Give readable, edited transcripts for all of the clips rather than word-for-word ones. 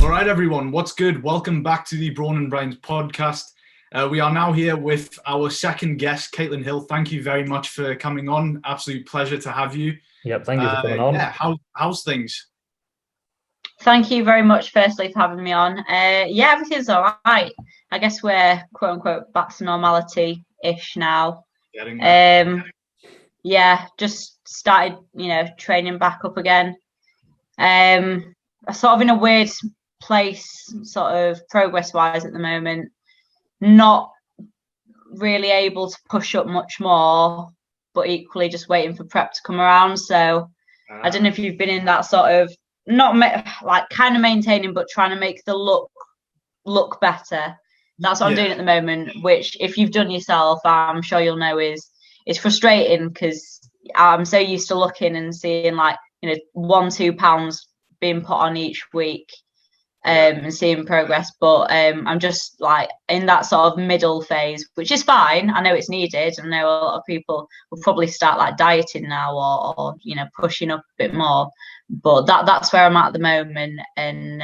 All right, everyone, what's good? Welcome back to the Brawn and Brains podcast. We are now here with our second guest, Caitlin Hill. Thank you very much for coming on. Absolute pleasure to have you. Yep, thank you for coming on. Yeah, how's things? Thank you very much, firstly, for having me on. Yeah, everything's all right. I guess we're, quote unquote, back to normality-ish now. Yeah, just started, training back up again. Sort of in a weird place, sort of progress-wise at the moment. Not really able to push up much more, but equally just waiting for prep to come around. So I don't know if you've been in that sort of, not like kind of maintaining, but trying to make the look better. That's what I'm doing at the moment, which if you've done yourself, I'm sure you'll know is frustrating, because I'm so used to looking and seeing 1-2 pounds being put on each week and seeing progress. But I'm just like in that sort of middle phase, which is fine. I know it's needed. I know a lot of people will probably start like dieting now or pushing up a bit more. But that's where I'm at the moment, and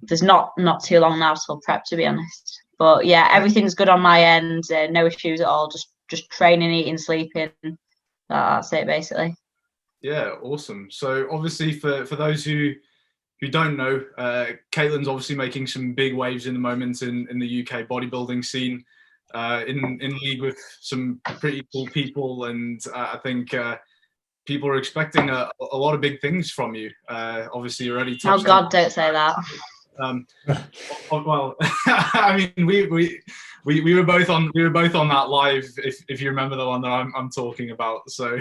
there's not too long now till prep, to be honest. But yeah, everything's good on my end. No issues at all. Just training, eating, sleeping. That's it, basically. Yeah, awesome. So obviously, for those who don't know, Caitlin's obviously making some big waves in the moment in the UK bodybuilding scene, in league with some pretty cool people, and I think people are expecting a lot of big things from you. Obviously, you already touched. Oh God, don't say that. Well, I mean, we were both on that live, if you remember the one that I'm talking about. So.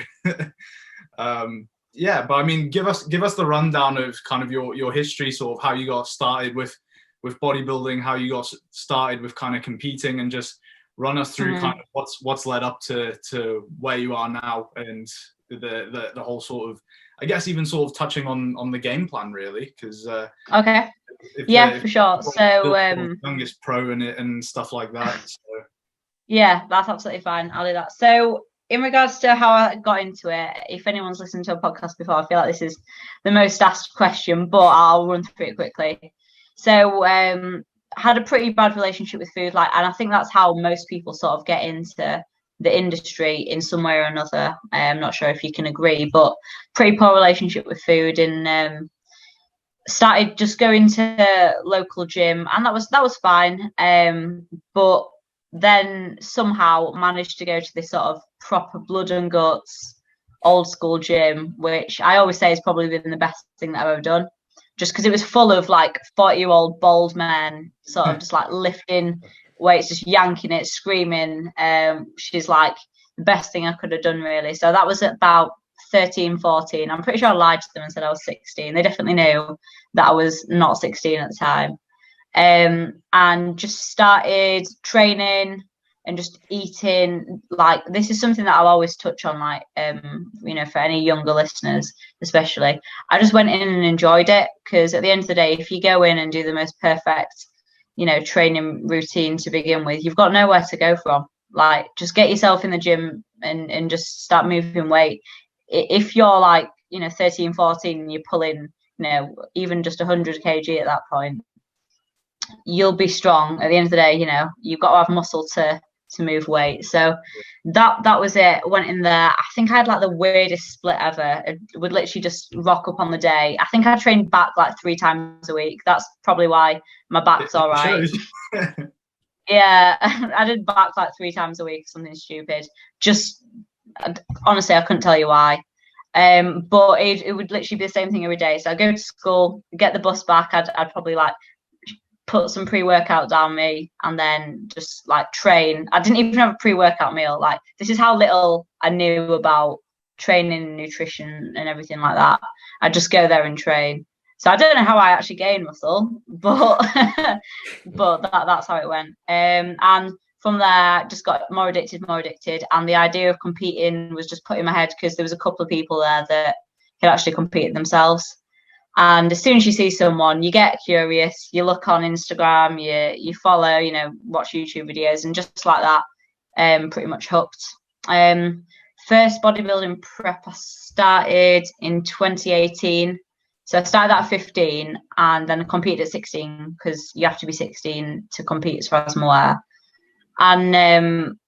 Yeah, but I mean, give us the rundown of kind of your history, sort of how you got started with bodybuilding, how you got started with kind of competing, and just run us through kind of what's led up to where you are now, and the whole sort of, I guess, even sort of touching on the game plan, really, because okay, yeah, for sure. So youngest pro in it and stuff like that. So. Yeah, that's absolutely fine. I'll do that. So in regards to how I got into it, if anyone's listened to a podcast before, I feel like this is the most asked question, but I'll run through it quickly. So had a pretty bad relationship with food, and I think that's how most people sort of get into the industry in some way or another. I'm not sure if you can agree, but pretty poor relationship with food, and started just going to local gym, and that was fine. But then somehow managed to go to this sort of proper blood and guts old school gym, which I always say has probably been the best thing that I've ever done, just because it was full of 40-year-old bald men sort of just lifting weights, just yanking it, screaming. She's like the best thing I could have done, really. So that was at about 13, 14. I'm pretty sure I lied to them and said I was 16. They definitely knew that I was not 16 at the time. And just started training and just eating. This is something that I'll always touch on, for any younger listeners especially. I just went in and enjoyed it, because at the end of the day, if you go in and do the most perfect training routine to begin with, you've got nowhere to go from. Just get yourself in the gym and just start moving weight. If you're 13, 14 and you're pulling even just 100 kg at that point, you'll be strong. At the end of the day, you've got to have muscle to move weight. So that was it. Went in there. I think I had the weirdest split ever. I would literally just rock up on the day. I think I trained back 3 times a week. That's probably why my back's all right. Yeah, I did back 3 times a week, something stupid. Just honestly, I couldn't tell you why. But it would literally be the same thing every day. So I'd go to school, get the bus back. I'd probably put some pre-workout down me, and then just train. I didn't even have a pre-workout meal. This is how little I knew about training and nutrition and everything like that. I'd just go there and train. So I don't know how I actually gained muscle, but that's how it went. And from there, just got more addicted. And the idea of competing was just put in my head, because there was a couple of people there that had actually competed themselves. And as soon as you see someone, you get curious, you look on Instagram, you follow, watch YouTube videos, and just like that, pretty much hooked. First bodybuilding prep I started in 2018. So I started at 15 and then competed at 16 because you have to be 16 to compete as far as I'm aware. And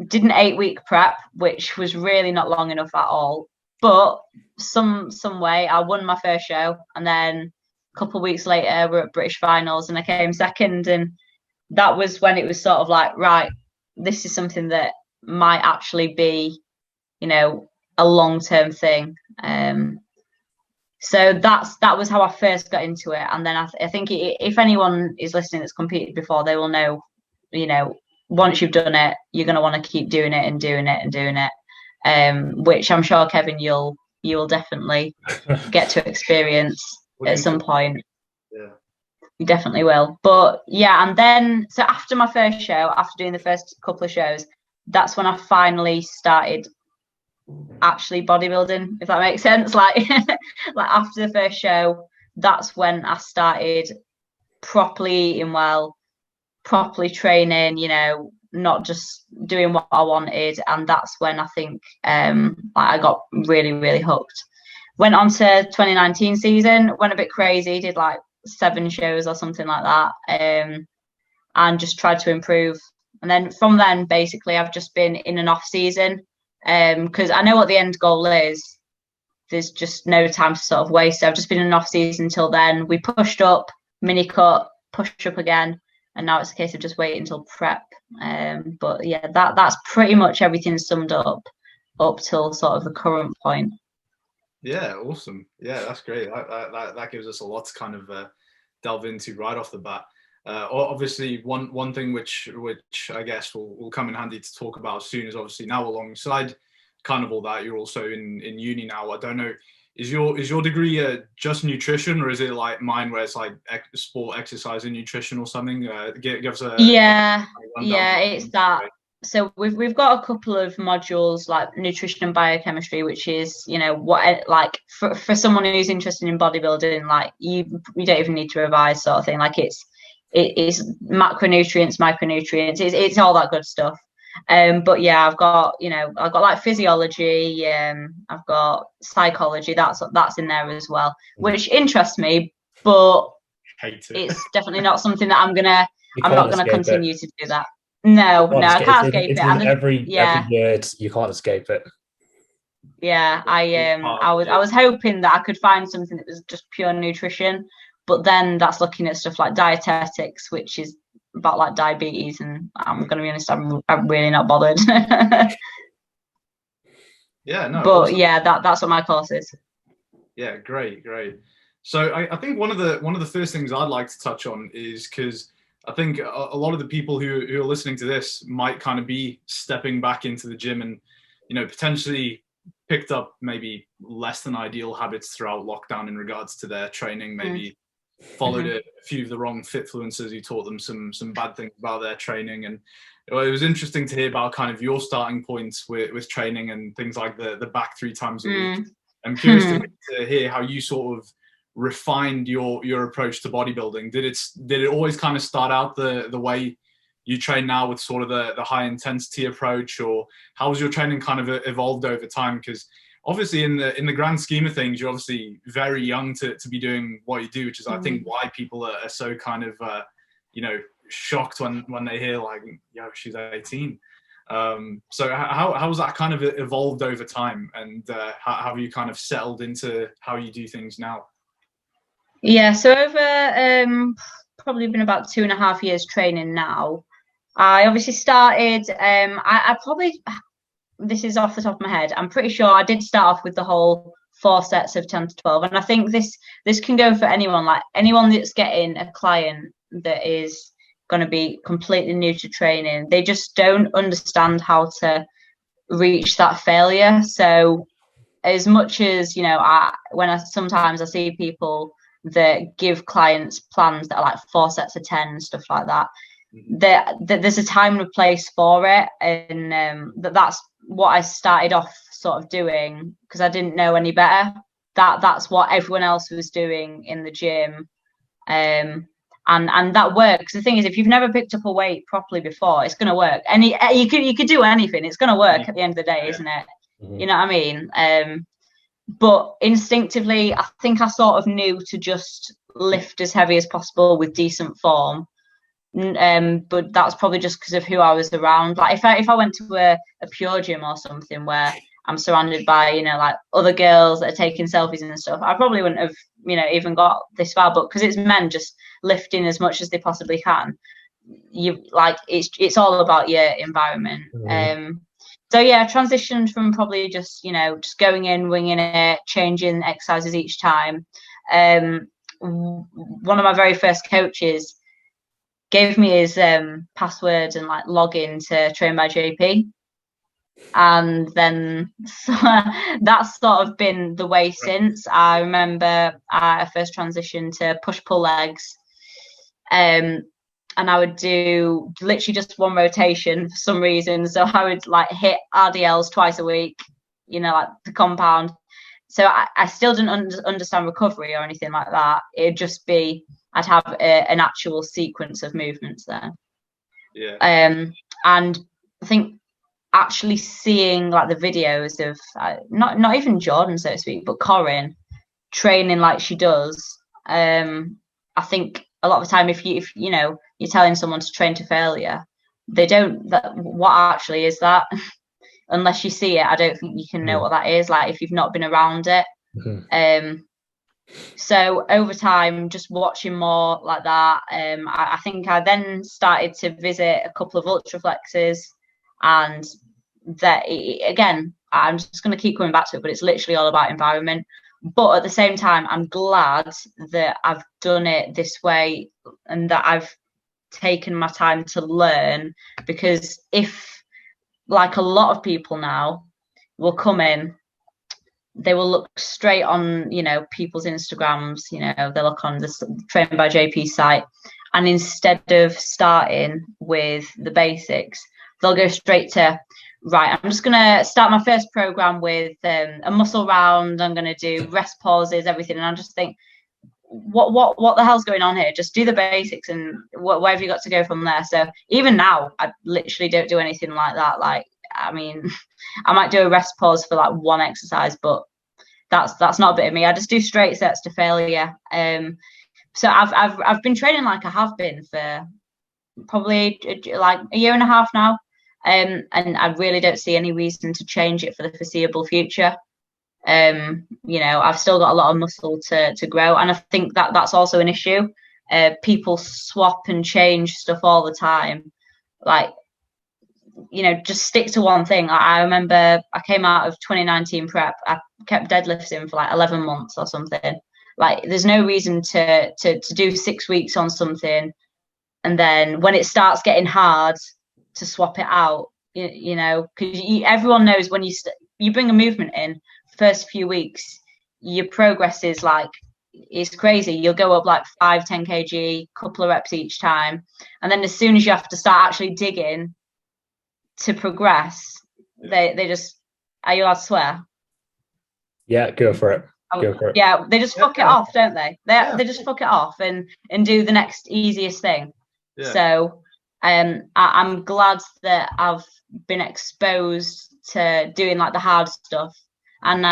did an 8-week prep, which was really not long enough at all. But some way I won my first show, and then a couple of weeks later we're at British finals and I came second, and that was when it was sort of like, right, this is something that might actually be, you know, a long-term thing. So that was how I first got into it. And then I think if anyone is listening that's competed before, they will know, you know, once you've done it, you're going to want to keep doing it and doing it and doing it. Which I'm sure, Kevin, you'll definitely get to experience at some point. Yeah, you definitely will. But yeah, and then so after my first show, after doing the first couple of shows, that's when I finally started actually bodybuilding, if that makes sense. Like like after the first show, that's when I started properly eating well, properly training, you know, not just doing what I wanted. And that's when I think I got really, really hooked. Went on to 2019 season, went a bit crazy, did like 7 shows or something like that, and just tried to improve. And then from then, basically, I've just been in an off season because I know what the end goal is. There's just no time to sort of waste. So I've just been in an off season until then. We pushed up, mini cut, pushed up again, and now it's a case of just waiting until prep. But yeah, that's pretty much everything summed up till sort of the current point. Yeah, awesome. Yeah, that's great. That gives us a lot to kind of delve into right off the bat. Obviously, one thing which I guess will come in handy to talk about soon is obviously now alongside kind of all that, you're also in uni now. I don't know, is your degree just nutrition, or is it like mine where it's like sport, exercise, and nutrition or something? Give us a it's that. So we've got a couple of modules like nutrition and biochemistry, which is, you know, what like for someone who's interested in bodybuilding, like you don't even need to revise sort of thing. Like it's macronutrients, micronutrients, it's all that good stuff. But yeah, I've got like physiology, I've got psychology, that's in there as well, which interests me, but it's definitely not something that I'm not gonna continue to do that. No, I can't escape it. And every year you can't escape it. Yeah, I was hoping that I could find something that was just pure nutrition, but then that's looking at stuff like dietetics, which is about like diabetes, and I'm going to be honest, I'm really not bothered. Yeah, no. But awesome. Yeah, that's what my course is. Yeah, great. So I think one of the first things I'd like to touch on is because I think a lot of the people who are listening to this might kind of be stepping back into the gym and, you know, potentially picked up maybe less than ideal habits throughout lockdown in regards to their training, maybe followed a few of the wrong fitfluencers who taught them some bad things about their training. And it was interesting to hear about kind of your starting points with training and things like the back 3 times a week. I'm curious to hear how you sort of refined your approach to bodybuilding. Did it always kind of start out the way you train now with sort of the high intensity approach, or how has your training kind of evolved over time? Because obviously in the grand scheme of things, you're obviously very young to be doing what you do, which is I think why people are so kind of you know, shocked when they hear like, yo, she's 18. So how has that kind of evolved over time, and how have you kind of settled into how you do things now? Yeah, so over probably been about 2.5 years training now. I obviously started, I probably, this is off the top of my head, I'm pretty sure I did start off with the whole 4 sets of 10 to 12. And I think this can go for anyone, like anyone that's getting a client that is going to be completely new to training. They just don't understand how to reach that failure. So as much as, you know, sometimes I see people that give clients plans that are like 4 sets of 10 and stuff like that, there's a time and a place for it, and that's what I started off sort of doing because I didn't know any better. That's what everyone else was doing in the gym, and that works. The thing is, if you've never picked up a weight properly before, it's going to work. And you could do anything, it's going to work at the end of the day, isn't it? You know what I mean? but instinctively, I think I sort of knew to just lift as heavy as possible with decent form. But that's probably just because of who I was around. Like if I went to a pure gym or something where I'm surrounded by, you know, like other girls that are taking selfies and stuff, I probably wouldn't have, you know, even got this far. But because it's men just lifting as much as they possibly can, you like it's all about your environment. So yeah, transitioned from probably just, you know, just going in, winging it, changing exercises each time. One of my very first coaches gave me his password and like login to Train by JP, and then that's sort of been the way since. I remember I first transitioned to push pull legs, and I would do literally just one rotation for some reason. So I would like hit RDLs twice a week, you know, like the compound. So I still didn't understand recovery or anything like that. It'd just be, I'd have an actual sequence of movements there. Yeah. And I think actually seeing like the videos of not even Jordan, so to speak, but Corinne training like she does, I think a lot of the time if you know you're telling someone to train to failure, they don't. What actually is that? Unless you see it, I don't think you can know what that is. Like if you've not been around it. So over time, just watching more like that, I think I then started to visit a couple of ultraflexes, and that again, I'm just going to keep coming back to it, but it's literally all about environment. But at the same time, I'm glad that I've done it this way and that I've taken my time to learn, because if, like a lot of people now, will come in, they will look straight on, you know, people's Instagrams, you know, they'll look on this Train by JP site, and instead of starting with the basics, they'll go straight to, right, I'm just going to start my first program with a muscle round, I'm going to do rest pauses, everything. And I just think, what the hell's going on here? Just do the basics, and where have you got to go from there? So even now, I literally don't do anything like that. Like, I mean, I might do a rest pause for like one exercise, but that's not a bit of me. I just do straight sets to failure. So I've been training like I have been for probably like a year and a half now, and I really don't see any reason to change it for the foreseeable future. You know, I've still got a lot of muscle to grow, and I think that's also an issue. People swap and change stuff all the time. Like, you know, just stick to one thing. I remember I came out of 2019 prep, I kept deadlifting for like 11 months or something. Like, there's no reason to do 6 weeks on something, and then when it starts getting hard, to swap it out. You know, because everyone knows when you bring a movement in, first few weeks, your progress is like, it's crazy. You'll go up like 5-10 kg, couple of reps each time, and then as soon as you have to start actually digging to progress, they just, are you allowed to swear? Yeah, go for it. Go for it. Yeah, they just fuck it off, don't they? They just fuck it off and do the next easiest thing. Yeah. So I'm glad that I've been exposed to doing like the hard stuff. And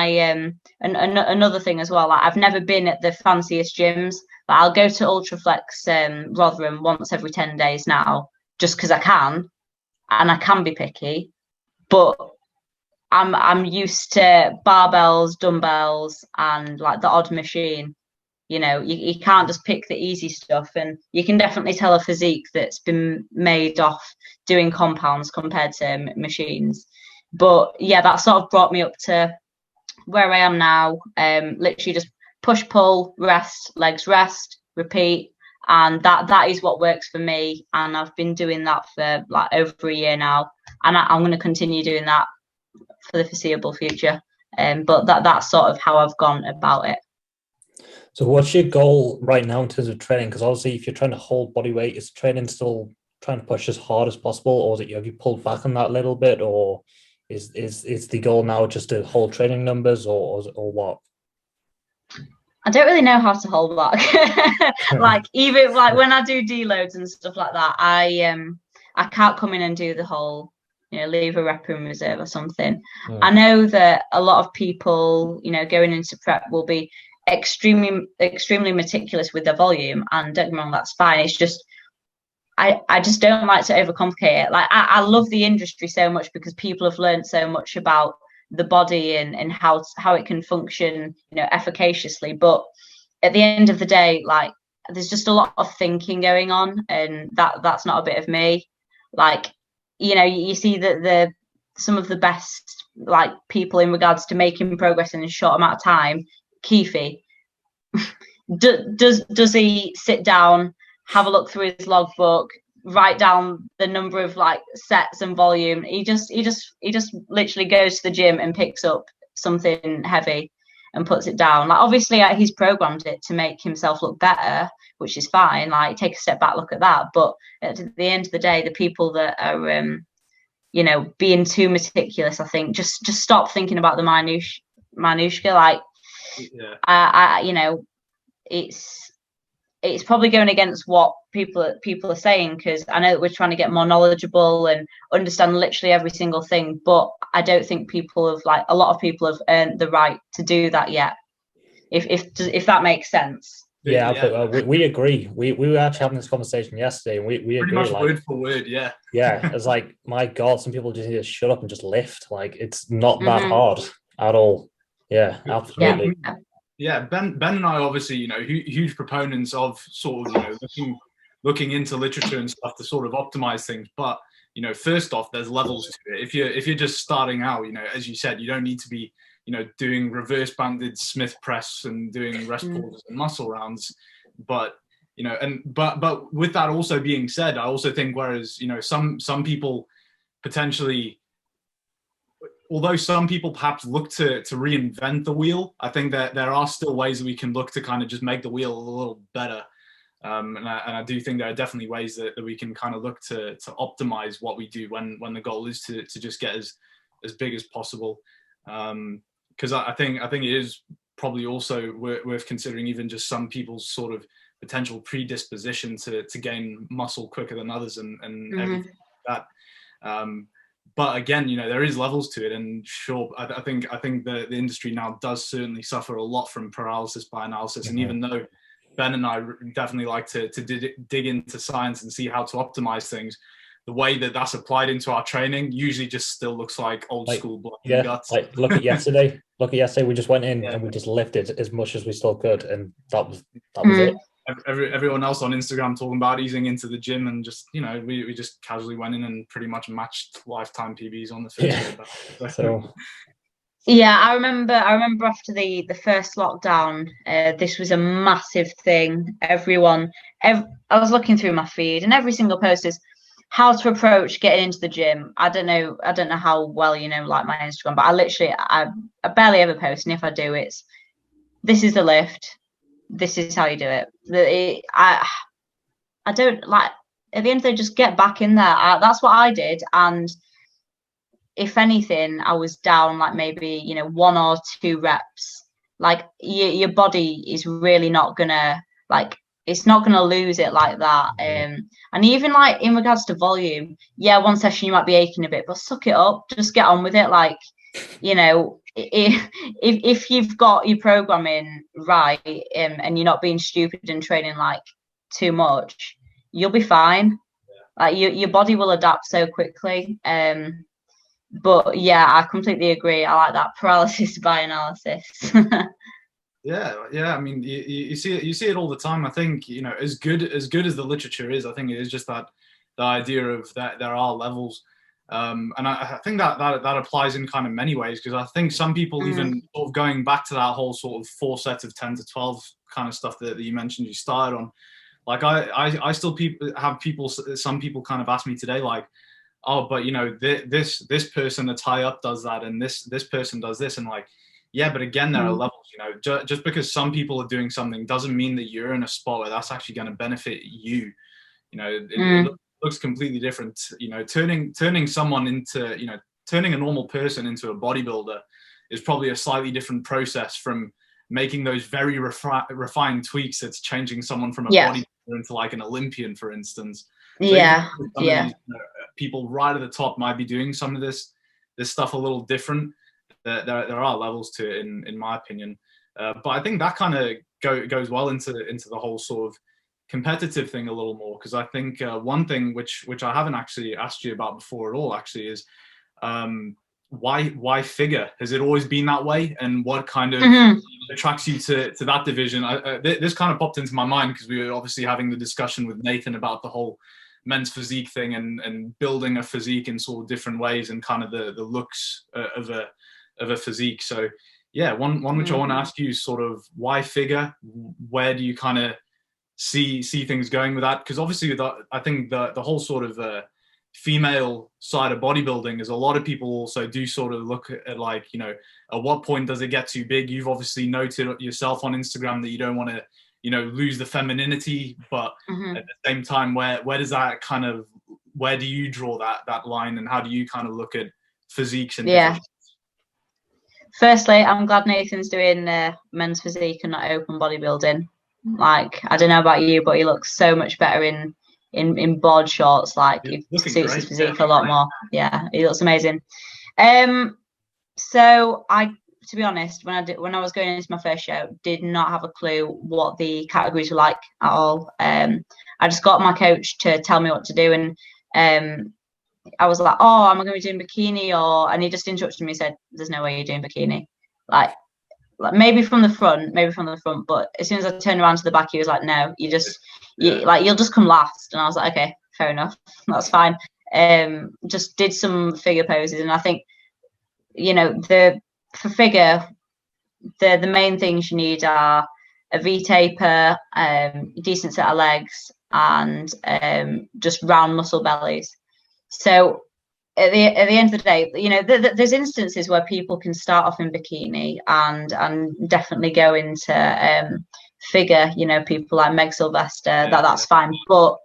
another thing as well, like, I've never been at the fanciest gyms, but I'll go to Ultraflex Rotherham once every 10 days now, just because I can, and I can be picky. But I'm used to barbells, dumbbells, and like the odd machine. You know, you can't just pick the easy stuff, and you can definitely tell a physique that's been made off doing compounds compared to machines. But yeah, that sort of brought me up to where I am now. Literally just push, pull, rest, legs, rest, repeat, and that is what works for me. And I've been doing that for like over a year now, and I'm going to continue doing that for the foreseeable future. But that's sort of how I've gone about it. So what's your goal right now in terms of training? Because obviously if you're trying to hold body weight, is training still trying to push as hard as possible, or have you pulled back on that a little bit, or is the goal now just to hold training numbers, or what? I don't really know how to hold back. Like, even like when I do deloads and stuff like that, I can't come in and do the whole leave a rep in reserve or something. I know that a lot of people, going into prep will be extremely meticulous with their volume, and don't get me wrong, that's fine. It's just I just don't like to overcomplicate it. Like I love the industry so much because people have learned so much about the body and how it can function, efficaciously. But at the end of the day, like there's just a lot of thinking going on, and that's not a bit of me. Like, you see that some of the best like people in regards to making progress in a short amount of time, Keefe, does he sit down, have a look through his logbook, write down the number of like sets and volume? He just literally goes to the gym and picks up something heavy and puts it down. Like obviously he's programmed it to make himself look better, which is fine. Like take a step back, look at that. But at the end of the day, the people that are being too meticulous, I think just stop thinking about the minutiae. Like it's probably going against what people are saying, because I know that we're trying to get more knowledgeable and understand literally every single thing, but I don't think a lot of people have earned the right to do that yet, if that makes sense. Yeah. We agree. We were actually having this conversation yesterday, and we pretty agree, much like, word for word. Yeah, it's like, my God, some people just need to shut up and just lift. Like it's not that hard at all. Yeah, absolutely. Yeah, Ben and I obviously, huge proponents of sort of, looking into literature and stuff to sort of optimize things. But, first off, there's levels to it. If you're just starting out, as you said, you don't need to be, doing reverse banded Smith press and doing rest pauses and muscle rounds. But, but with that also being said, I also think whereas, some people potentially, although some people perhaps look to reinvent the wheel, I think that there are still ways that we can look to kind of just make the wheel a little better. And I do think there are definitely ways that we can kind of look to optimize what we do when the goal is to just get as big as possible. Because I think it is probably also worth considering even just some people's sort of potential predisposition to gain muscle quicker than others and everything like that. But again, there is levels to it, and sure, I think the industry now does certainly suffer a lot from paralysis by analysis. And even though Ben and I definitely like to dig into science and see how to optimize things, the way that that's applied into our training usually just still looks like old school blood and guts. Like look at yesterday. We just went in and we just lifted as much as we still could, and that was it. Everyone else on Instagram talking about easing into the gym, and just we just casually went in and pretty much matched lifetime PBs on the first day. So yeah, I remember after the first lockdown, this was a massive thing. I was looking through my feed, and every single post is how to approach getting into the gym. I don't know how well like my Instagram, but I barely ever post, and if I do, it's this is the lift. This is how you do it. I don't like, at the end of the day, just get back in there. That's what I did. And if anything, I was down like maybe, 1 or 2 reps. Like your body is really not gonna, like, it's not gonna lose it like that. And even like in regards to volume, yeah, one session you might be aching a bit, but suck it up, just get on with it. Like, if you've got your programming right, and you're not being stupid and training like too much, you'll be fine. Like your body will adapt so quickly. But yeah, I completely agree. I like that paralysis by analysis. Yeah. I mean, you see it all the time. I think as good as the literature is, I think it is just that the idea of that there are levels. And I think that applies in kind of many ways, because I think some people even sort of going back to that whole sort of 4 sets of 10 to 12 kind of stuff that you mentioned you started on. Like I still some people kind of ask me today, like, oh, but this person that's high up does that, and this person does this, and like, yeah, but again, there are levels. Just because some people are doing something doesn't mean that you're in a spot where that's actually going to benefit you. It looks completely different. Turning someone into, turning a normal person into a bodybuilder is probably a slightly different process from making those very refined tweaks that's changing someone from a bodybuilder into like an Olympian, for instance. So people right at the top might be doing some of this stuff a little different. There are levels to it, in my opinion. But I think that kind of goes well into the whole sort of competitive thing a little more, because I think one thing which I haven't actually asked you about before at all actually is why figure? Has it always been that way? And what kind of attracts you to that division? This kind of popped into my mind because we were obviously having the discussion with Nathan about the whole men's physique thing and building a physique in sort of different ways and kind of the looks of a physique. So yeah, one which I want to ask you is sort of why figure? Where do you kind of see things going with that? Because obviously I think the whole sort of female side of bodybuilding is a lot of people also do sort of look at like, you know, at what point does it get too big? You've obviously noted yourself on Instagram that you don't want to, you know, lose the femininity, but at the same time, where does that kind of, where do you draw that line, and how do you kind of look at physiques and divisions? Firstly, I'm glad Nathan's doing men's physique and not open bodybuilding. Like, I don't know about you, but he looks so much better in board shorts. Like, it suits his physique a lot more. Yeah, he looks amazing. So to be honest, when I was going into my first show, did not have a clue what the categories were like at all. I just got my coach to tell me what to do, and I was like, oh, am I going to be doing bikini? And he just interrupted me and said, there's no way you're doing bikini. Like maybe from the front, but as soon as I turned around to the back, he was like, no, you'll just come last. And I was like, okay, fair enough, that's fine. Just did some figure poses, and I think, you know, for figure, the main things you need are a V-taper, decent set of legs, and just round muscle bellies. So at the end of the day, you know, there's instances where people can start off in bikini and definitely go into figure. You know, people like Meg Sylvester, that's fine. But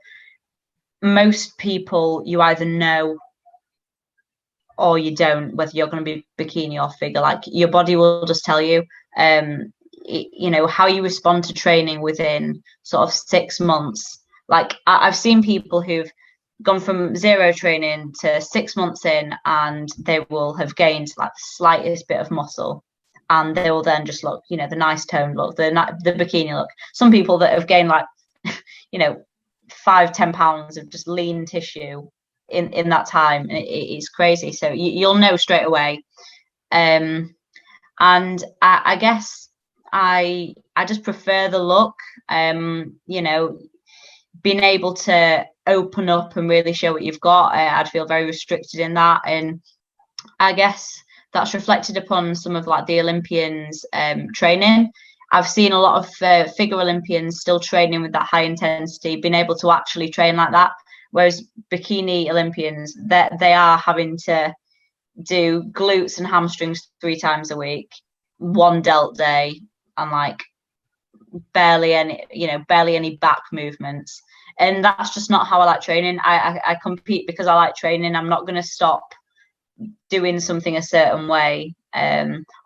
most people, you either know or you don't whether you're going to be bikini or figure. Like, your body will just tell you. You know, how you respond to training within sort of 6 months. Like, I've seen people who've gone from zero training to 6 months in, and they will have gained like the slightest bit of muscle, and they will then just look, you know, the nice toned look, the bikini look. Some people that have gained like, you know, 5-10 pounds of just lean tissue in that time, and it's crazy. So you'll know straight away. And I guess I just prefer the look. You know, being able to open up and really show what you've got, I'd feel very restricted in that. And I guess that's reflected upon some of like the Olympians training. I've seen a lot of figure Olympians still training with that high intensity, being able to actually train like that. Whereas bikini Olympians, they are having to do glutes and hamstrings 3 times a week, 1 delt day, and like barely any back movements. And that's just not how I like training. I compete because I like training. I'm not going to stop doing something a certain way.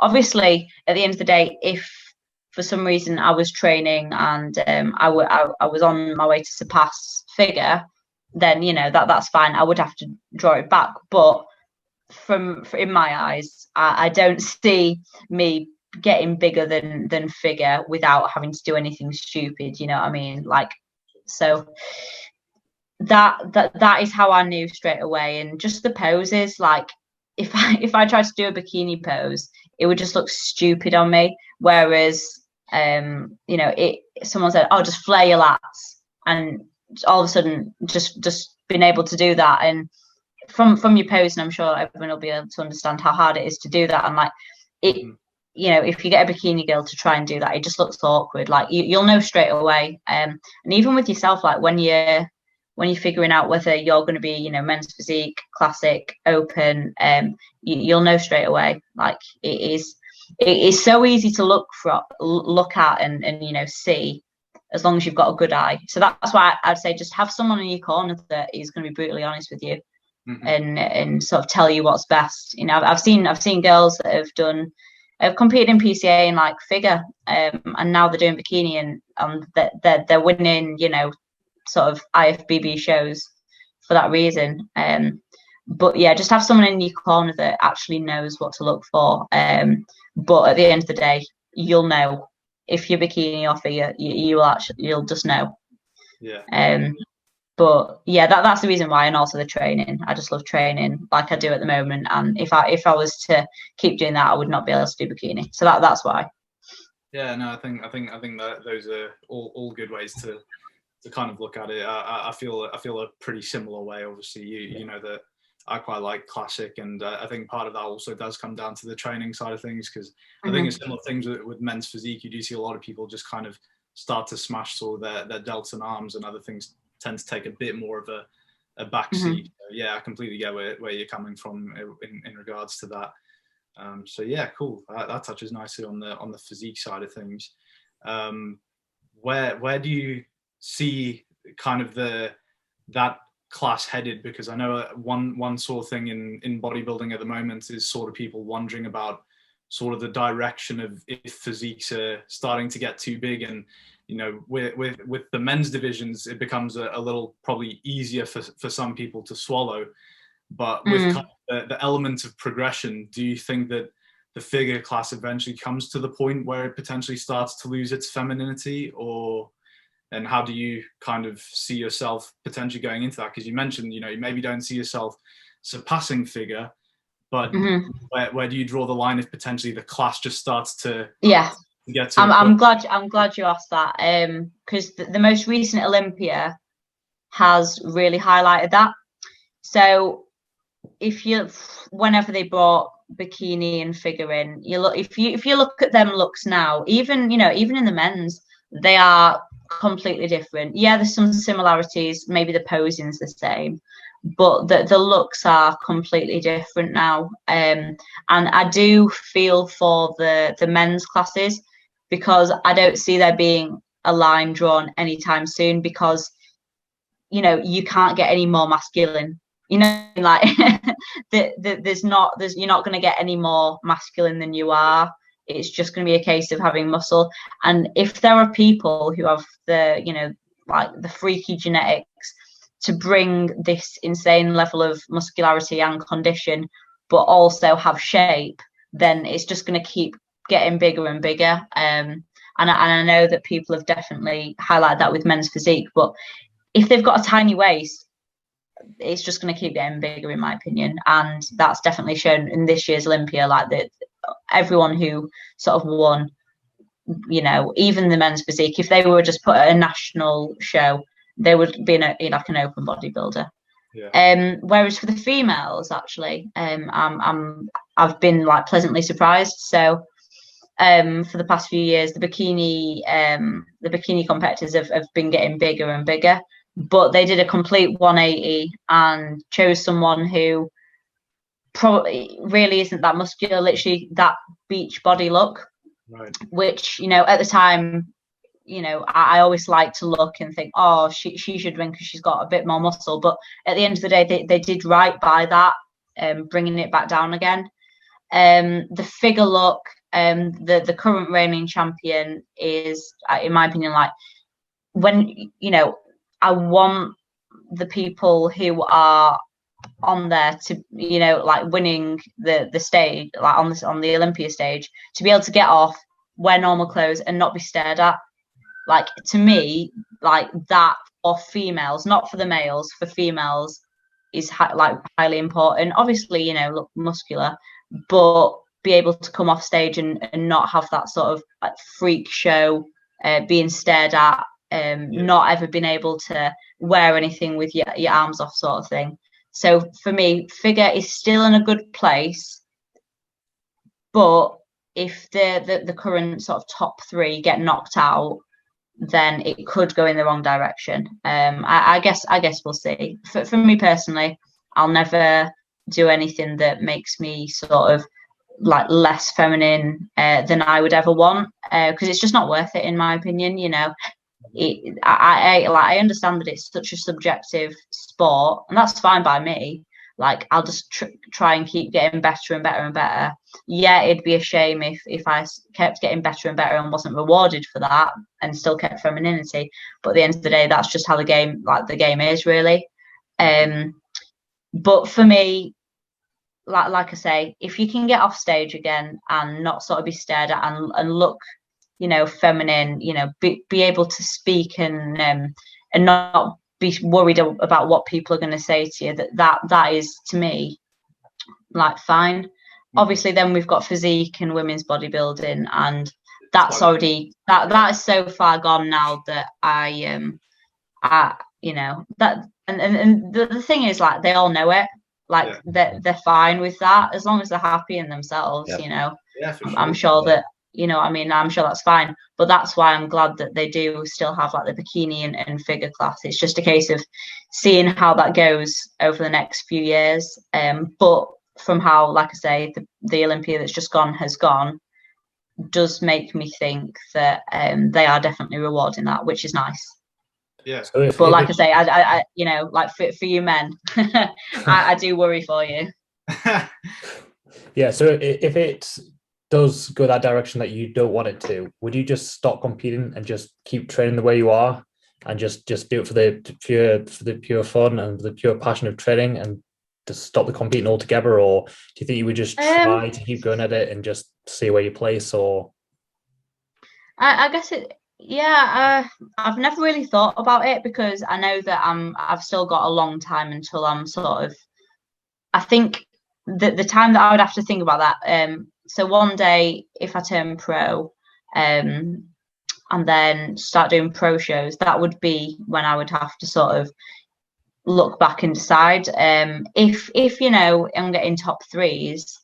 Obviously, at the end of the day, if for some reason I was training and I was on my way to surpass figure, then, you know, that's fine. I would have to draw it back. But in my eyes, I don't see me getting bigger than figure without having to do anything stupid. You know what I mean? Like, so that is how I knew straight away. And just the poses, like if I tried to do a bikini pose, it would just look stupid on me. Whereas you know, someone said, oh, just flare your lats, and all of a sudden just being able to do that, and from your pose, and I'm sure everyone will be able to understand how hard it is to do that. And like it, you know, if you get a bikini girl to try and do that, it just looks awkward. Like you'll know straight away. And even with yourself, like when you're figuring out whether you're going to be, you know, men's physique, classic, open, you'll know straight away. Like it is so easy to look at and you know, see, as long as you've got a good eye. So that's why I'd say just have someone in your corner that is going to be brutally honest with you. And sort of tell you what's best. You know, I've seen girls that have competed in PCA and like figure, and now they're doing bikini, and they're winning, you know, sort of IFBB shows for that reason. But yeah, just have someone in your corner that actually knows what to look for. But at the end of the day, you'll know if you're bikini or figure. You'll just know. Yeah. But yeah, that's the reason why, and also the training. I just love training like I do at the moment. And if I was to keep doing that, I would not be able to do bikini. So that's why. Yeah, no, I think that those are all good ways to kind of look at it. I feel a pretty similar way. Obviously, you know that I quite like classic, and I think part of that also does come down to the training side of things, because I think it's similar things with men's physique. You do see a lot of people just kind of start to smash sort of their delts and arms, and other things tend to take a bit more of a backseat. So yeah, I completely get where you're coming from in regards to that. So yeah, cool. That touches nicely on the physique side of things. Where do you see kind of that class headed? Because I know one sort of thing in bodybuilding at the moment is sort of people wondering about sort of the direction of if physiques are starting to get too big, and you know, with the men's divisions, it becomes a little probably easier for some people to swallow. But with kind of the element of progression, do you think that the figure class eventually comes to the point where it potentially starts to lose its femininity? And how do you kind of see yourself potentially going into that? Because you mentioned, you know, you maybe don't see yourself surpassing figure, but where do you draw the line if potentially the class just starts to get to? I'm glad you asked that, because the most recent Olympia has really highlighted that. So whenever they brought bikini and figure in, if you look at them looks now, even in the men's, they are completely different. Yeah, there's some similarities, maybe the posing's the same, but the looks are completely different now. And I do feel for the men's classes, because I don't see there being a line drawn anytime soon, because you can't get any more masculine. Like you're not going to get any more masculine than you are. It's just going to be a case of having muscle. And if there are people who have like the freaky genetics to bring this insane level of muscularity and condition, but also have shape, then it's just going to keep getting bigger and bigger. And I know that people have definitely highlighted that with men's physique, but if they've got a tiny waist, it's just going to keep getting bigger, in my opinion. And that's definitely shown in this year's Olympia. Like everyone who sort of won, even the men's physique, if they were just put at a national show, they would be like an open bodybuilder. Yeah. Whereas for the females, actually, I've been like pleasantly surprised. So for the past few years, the bikini competitors have been getting bigger and bigger, but they did a complete 180 and chose someone who probably really isn't that muscular, literally that beach body look. Right. Which, at the time, I always like to look and think, oh, she should win because she's got a bit more muscle. But at the end of the day, they did right by that, bringing it back down again. The figure look, the current reigning champion is, in my opinion, like when, I want the people who are on there to, like winning the stage, like on the Olympia stage, to be able to get off, wear normal clothes and not be stared at. Like, to me, like that for females, not for the males, for females is highly important. Obviously, look muscular, but be able to come off stage and not have that sort of like freak show, being stared at, not ever been able to wear anything with your arms off, sort of thing. So for me, figure is still in a good place, but if the current sort of top three get knocked out, then it could go in the wrong direction. I guess we'll see. For me personally, I'll never do anything that makes me sort of like less feminine than I would ever want, because it's just not worth it, in my opinion. I understand that it's such a subjective sport, and that's fine by me. Like, I'll just try and keep getting better and better and better. Yeah, it'd be a shame if I kept getting better and better and wasn't rewarded for that and still kept femininity. But at the end of the day, that's just how the game is, really. But for me, like I say, if you can get off stage again and not sort of be stared at and look, feminine, be able to speak and not be worried about what people are going to say to you, that is, to me, like, fine. Obviously, then we've got physique and women's bodybuilding, and that's already that is so far gone now that that and the thing is, like, they all know it. Like, they're fine with that as long as they're happy in themselves. Yeah, for sure. I'm sure that I'm sure that's fine. But that's why I'm glad that they do still have, like, the bikini and figure class. It's just a case of seeing how that goes over the next few years. But from how, like I say, the Olympia that's just gone has gone, does make me think that they are definitely rewarding that, which is nice. Yeah. But like I say, I like, for you men, I do worry for you. Yeah. So if it does go that direction that you don't want it to, would you just stop competing and just keep training the way you are and just do it for the pure fun and the pure passion of training and just stop the competing altogether? Or do you think you would just try to keep going at it and just see where you place? Or I guess I've never really thought about it, because I know that I've still got a long time until I'm sort of, I think the time that I would have to think about that, so one day if I turn pro and then start doing pro shows, that would be when I would have to sort of look back and decide. If I'm getting top threes,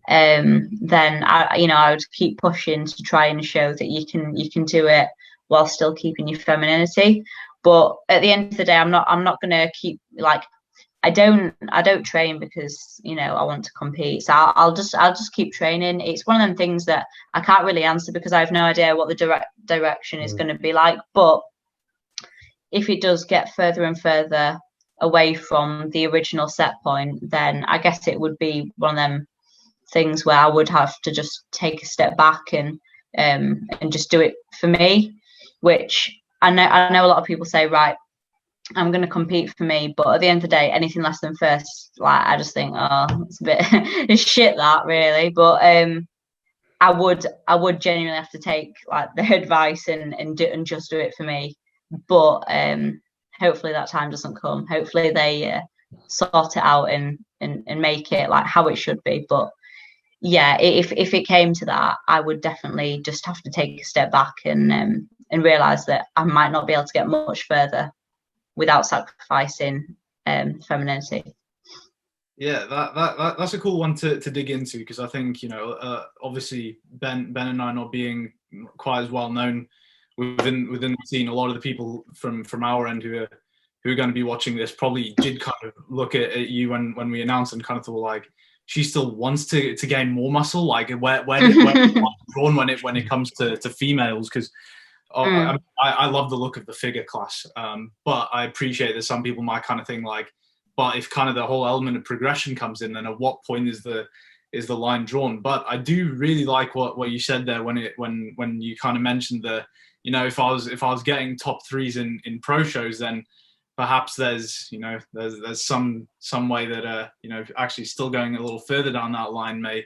then I would keep pushing to try and show that you can do it while still keeping your femininity. But at the end of the day, I'm not gonna keep, like, I don't train because I want to compete. So I'll just keep training. It's one of them things that I can't really answer because I have no idea what the direction is going to be like. But if it does get further and further away from the original set point, then I guess it would be one of them things where I would have to just take a step back and just do it for me, which I know a lot of people say, right, I'm going to compete for me, but at the end of the day, anything less than first, like, I just think, oh, it's a bit it's shit, that, really. But I would genuinely have to take, like, the advice and just do it for me. But hopefully that time doesn't come. Hopefully they sort it out and make it like how it should be. But yeah, if it came to that, I would definitely just have to take a step back and realize that I might not be able to get much further without sacrificing femininity. Yeah, that's a cool one to dig into, because I think obviously Ben and I not being quite as well known within the scene, a lot of the people from our end who are going to be watching this probably did kind of look at you when we announced and kind of thought, like, she still wants to gain more muscle. Like, where Brawn when it comes to females, because I love the look of the figure class, but I appreciate that some people might kind of think, like, but if kind of the whole element of progression comes in, then at what point is the line drawn? But I do really like what you said there when you kind of mentioned the, if I was getting top threes in pro shows, then perhaps there's some way that actually still going a little further down that line may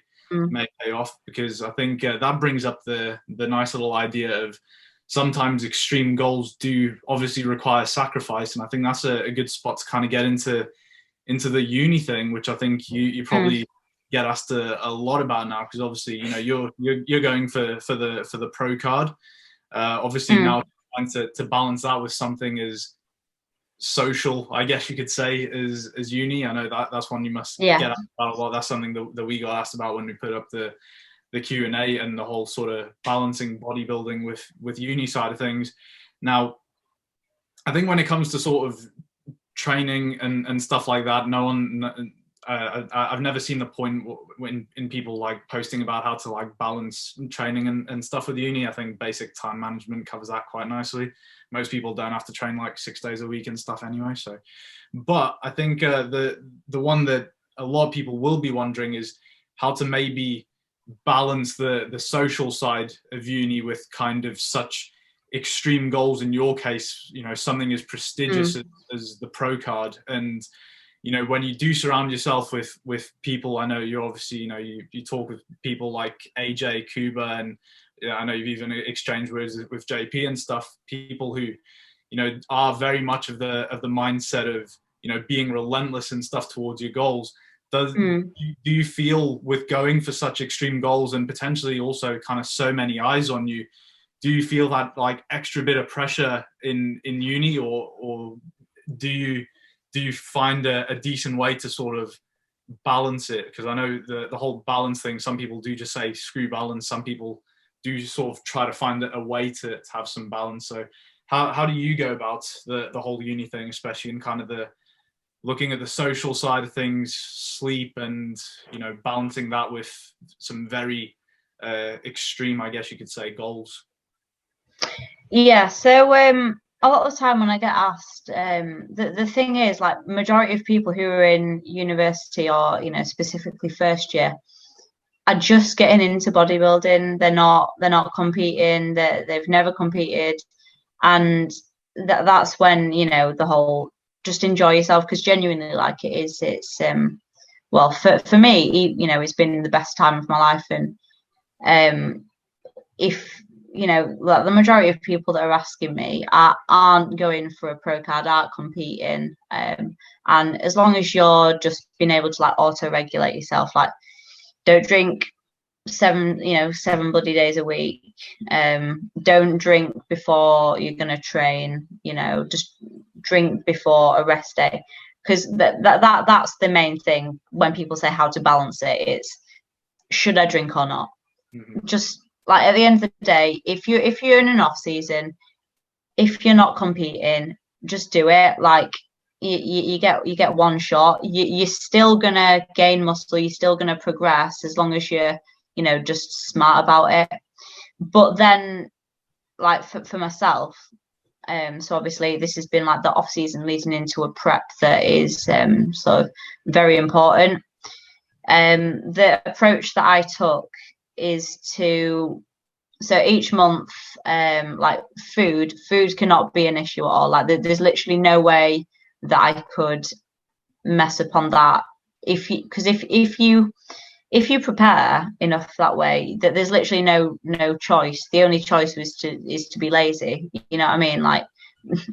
pay off, because I think that brings up the nice little idea of sometimes extreme goals do obviously require sacrifice, and I think that's a good spot to kind of get into the uni thing, which I think you probably get asked a lot about now, because obviously you're going for the pro card, obviously now trying to balance that with something as social, I guess you could say, as uni. I know that's one you must get asked about a lot. That's something that we got asked about when we put up the Q&A and the whole sort of balancing bodybuilding with uni side of things. Now, I think when it comes to sort of training and stuff like that, I've never seen the point in people like posting about how to like balance training and stuff with uni. I think basic time management covers that quite nicely. Most people don't have to train like 6 days a week and stuff anyway. So, but I think the one that a lot of people will be wondering is how to maybe balance the social side of uni with kind of such extreme goals in your case, you know, something as prestigious as the pro card. And you know, when you do surround yourself with people, I know you obviously, you know, you talk with people like AJ, Kuba, and I know you've even exchanged words with JP and stuff, people who, you know, are very much of the mindset of, you know, being relentless and stuff towards your goals. Do you feel, with going for such extreme goals and potentially also kind of so many eyes on you, do you feel that like extra bit of pressure in uni, or do you find a decent way to sort of balance it? Because I know the whole balance thing, some people do just say screw balance, some people do sort of try to find a way to have some balance. So how do you go about the whole uni thing, especially in kind of the looking at the social side of things, sleep, and, you know, balancing that with some very extreme, I guess you could say, goals? Yeah, so a lot of the time when I get asked, the thing is, like, majority of people who are in university, or, you know, specifically first year, are just getting into bodybuilding. They're not competing. They've never competed, and that's when, you know, the whole just enjoy yourself, because genuinely, like, it's well, for me, you know, it's been the best time of my life. And if, you know, like, the majority of people that are asking me aren't going for a pro card, aren't competing, and as long as you're just being able to, like, auto-regulate yourself, like, don't drink 7 bloody days a week, don't drink before you're going to train, you know, just drink before a rest day, because that's the main thing. When people say how to balance it, it's, should I drink or not? Just, like, at the end of the day, if you're in an off season, if you're not competing, just do it. Like, you get one shot. You're still gonna gain muscle, you're still gonna progress, as long as you're, you know, just smart about it. But then, like, for myself, so obviously this has been like the off season leading into a prep that is sort of very important. The approach that I took is to, so each month, like, food cannot be an issue at all. Like, there's literally no way that I could mess upon that. Because if you prepare enough that way, that there's literally no choice. The only choice is to be lazy. You know what I mean? Like,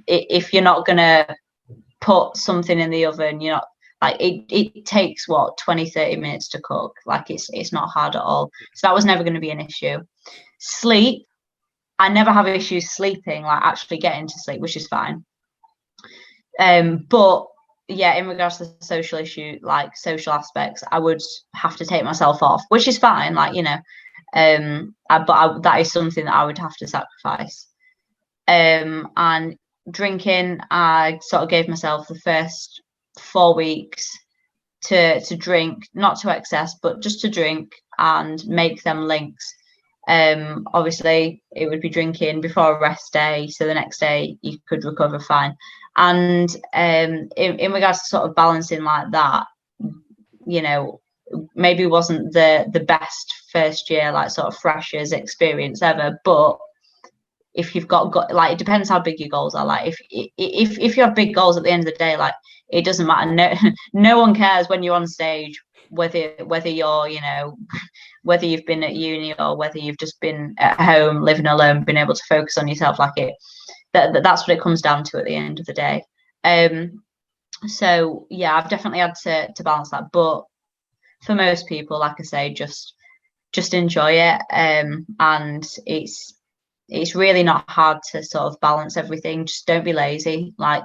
if you're not gonna put something in the oven, you're not, like, it takes what, 20-30 minutes to cook. Like, it's not hard at all. So that was never going to be an issue. Sleep, I never have issues sleeping, like, actually getting to sleep, which is fine. But yeah, in regards to the social issue, like, social aspects, I would have to take myself off, which is fine, like, you know, but that is something that I would have to sacrifice. And drinking, I sort of gave myself the first 4 weeks to drink, not to excess, but just to drink and make them links. Obviously it would be drinking before a rest day, so the next day you could recover fine. And in regards to sort of balancing like that, you know, maybe wasn't the best first year, like, sort of freshers experience ever, but if you've got like, it depends how big your goals are. Like, if you have big goals, at the end of the day, like, it doesn't matter. No one cares when you're on stage, whether you're, you know, whether you've been at uni or whether you've just been at home living alone, been able to focus on yourself. Like, that's what it comes down to at the end of the day. So yeah, I've definitely had to balance that. But for most people, like I say, just enjoy it. And it's really not hard to sort of balance everything. Just don't be lazy. Like,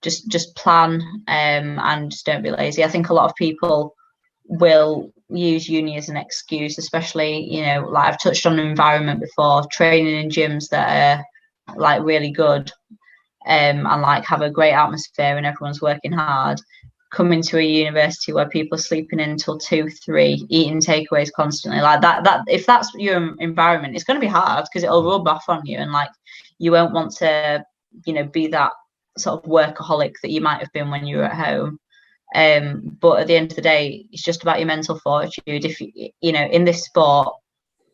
just plan, and just don't be lazy. I think a lot of people will use uni as an excuse, especially, you know, like, I've touched on the environment before, training in gyms that are, like, really good, and, like, have a great atmosphere and everyone's working hard, coming to a university where people are sleeping in until 2-3, eating takeaways constantly, like that if that's your environment, it's going to be hard, because it'll rub off on you, and, like, you won't want to, you know, be that sort of workaholic that you might have been when you were at home. But at the end of the day, it's just about your mental fortitude. If you know, in this sport,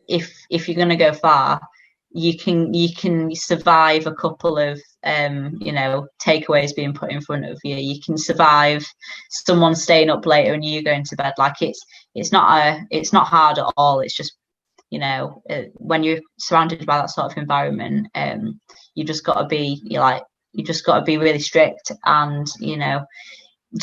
if you're going to go far, you can survive a couple of takeaways being put in front of you. You can survive someone staying up later and you going to bed. Like it's not hard at all. It's just, when you're surrounded by that sort of environment, you just got to be really strict, and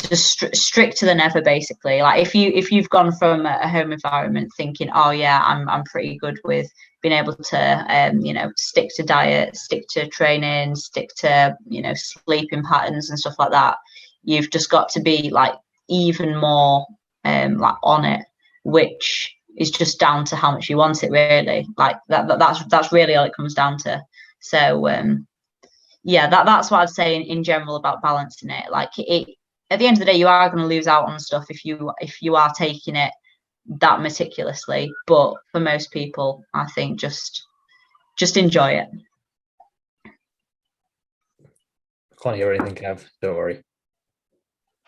just stricter than ever, basically. Like if you've gone from a home environment thinking, oh yeah, I'm pretty good with being able to stick to diet, stick to training, stick to sleeping patterns and stuff like that, you've just got to be like even more like on it, which is just down to how much you want it, really. Like that's really all it comes down to. So that's what I'd say in general about balancing it. Like at the end of the day, you are going to lose out on stuff if you are taking it that meticulously. But for most people, I think just enjoy it. I can't hear anything, Kev. Don't worry.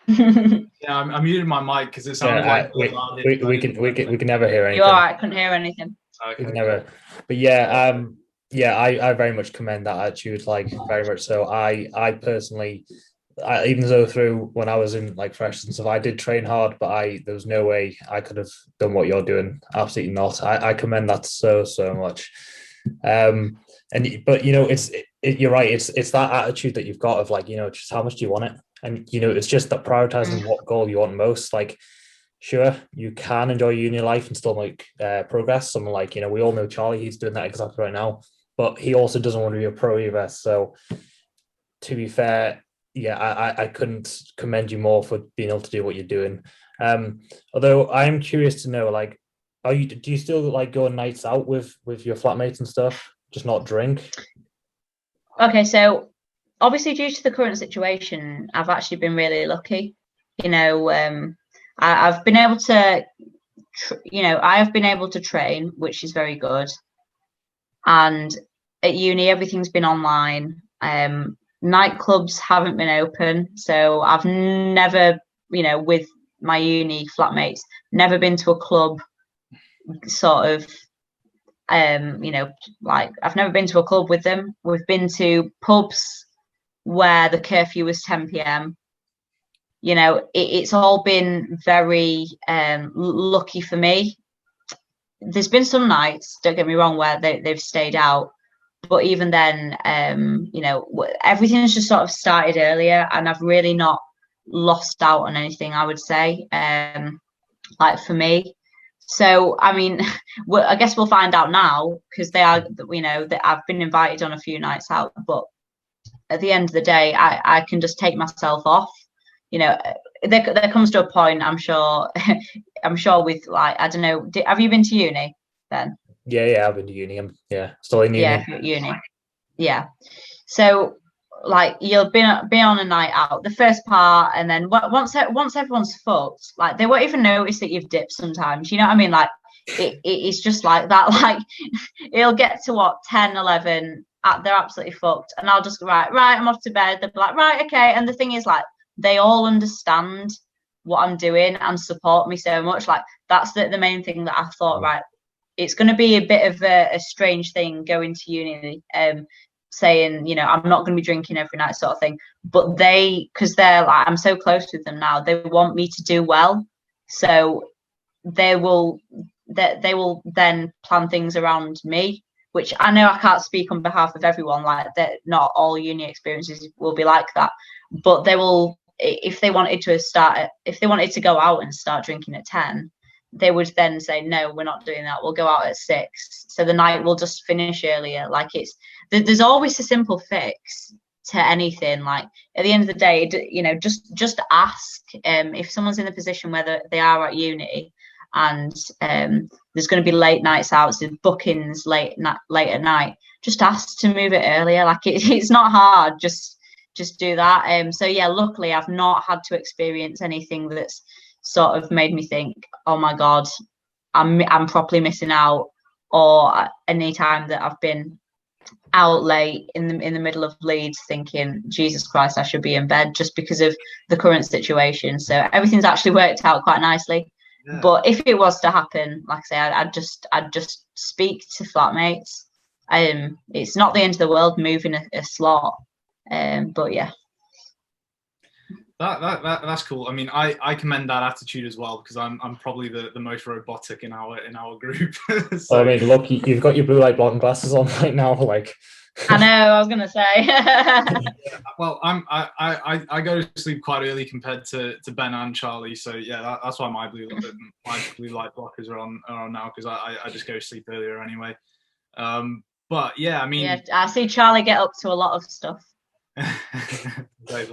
Yeah, I muted my mic because it sounded like we can never hear anything. You're all right. Couldn't hear anything. Okay. We can never. But I very much commend that attitude. Like very much so. I personally, even though through when I was in like freshers and stuff, I did train hard, but there was no way I could have done what you're doing. Absolutely not. I commend that so much. But you're right. It's that attitude that you've got of like, just how much do you want it? And, it's just that prioritizing what goal you want most. Like, sure, you can enjoy uni life and still make progress. Someone like, we all know Charlie, he's doing that exactly right now, but he also doesn't want to be a pro either. So to be fair, I couldn't commend you more for being able to do what you're doing. Although I am curious to know, like, do you still like go on nights out with your flatmates and stuff, just not drink? Okay, so obviously due to the current situation, I've actually been really lucky. I've been able to, I have been able to train, which is very good. And at uni, everything's been online. Nightclubs haven't been open, so I've never, with my uni flatmates, never been to a club. Sort of, like I've never been to a club with them. We've been to pubs where the curfew was 10 p.m. It's all been very lucky for me. There's been some nights, don't get me wrong, where they've stayed out, but even then, everything's just sort of started earlier, and I've really not lost out on anything, I would say, like for me. So, I mean, I guess we'll find out now, because they are, that I've been invited on a few nights out, but at the end of the day, I can just take myself off. There comes to a point, I'm sure with like, I don't know, have you been to uni then? Yeah, I've been to uni. I'm still in uni. Yeah, uni. Yeah. So like you'll be on a night out, the first part, and then once everyone's fucked, like they won't even notice that you've dipped sometimes. You know what I mean? Like it's just like that. Like it'll get to 10, 11, they're absolutely fucked, and I'll just right, I'm off to bed. They'll be like, right, okay. And the thing is, like, they all understand what I'm doing and support me so much. Like that's the main thing that I thought, right, it's going to be a bit of a strange thing going to uni, saying, I'm not going to be drinking every night sort of thing. But because they're like, I'm so close with them now, they want me to do well. So they will then plan things around me, which I know I can't speak on behalf of everyone, like that not all uni experiences will be like that. But they will, if they wanted to go out and start drinking at 10, they would then say, no, we're not doing that, we'll go out at 6, so the night will just finish earlier. Like there's always a simple fix to anything. Like at the end of the day, just ask. If someone's in a position where they are at uni and there's going to be late nights out, so bookings late at night, just ask to move it earlier. Like it's not hard, just do that. So yeah, luckily I've not had to experience anything that's sort of made me think, oh my god, I'm properly missing out, or any time that I've been out late in the middle of Leeds thinking, Jesus Christ, I should be in bed, just because of the current situation. So everything's actually worked out quite nicely. Yeah. But if it was to happen, like I say, I'd just speak to flatmates it's not the end of the world moving a slot. But yeah. That's cool. I mean, I commend that attitude as well, because I'm probably the most robotic in our group. So, I mean, look, you've got your blue light blocking glasses on right now. Like, I know, I was gonna say. yeah, well, I go to sleep quite early compared to Ben and Charlie. So yeah, that's why my blue light blockers are on now, because I just go to sleep earlier anyway. But yeah, I mean, yeah, I see Charlie get up to a lot of stuff. You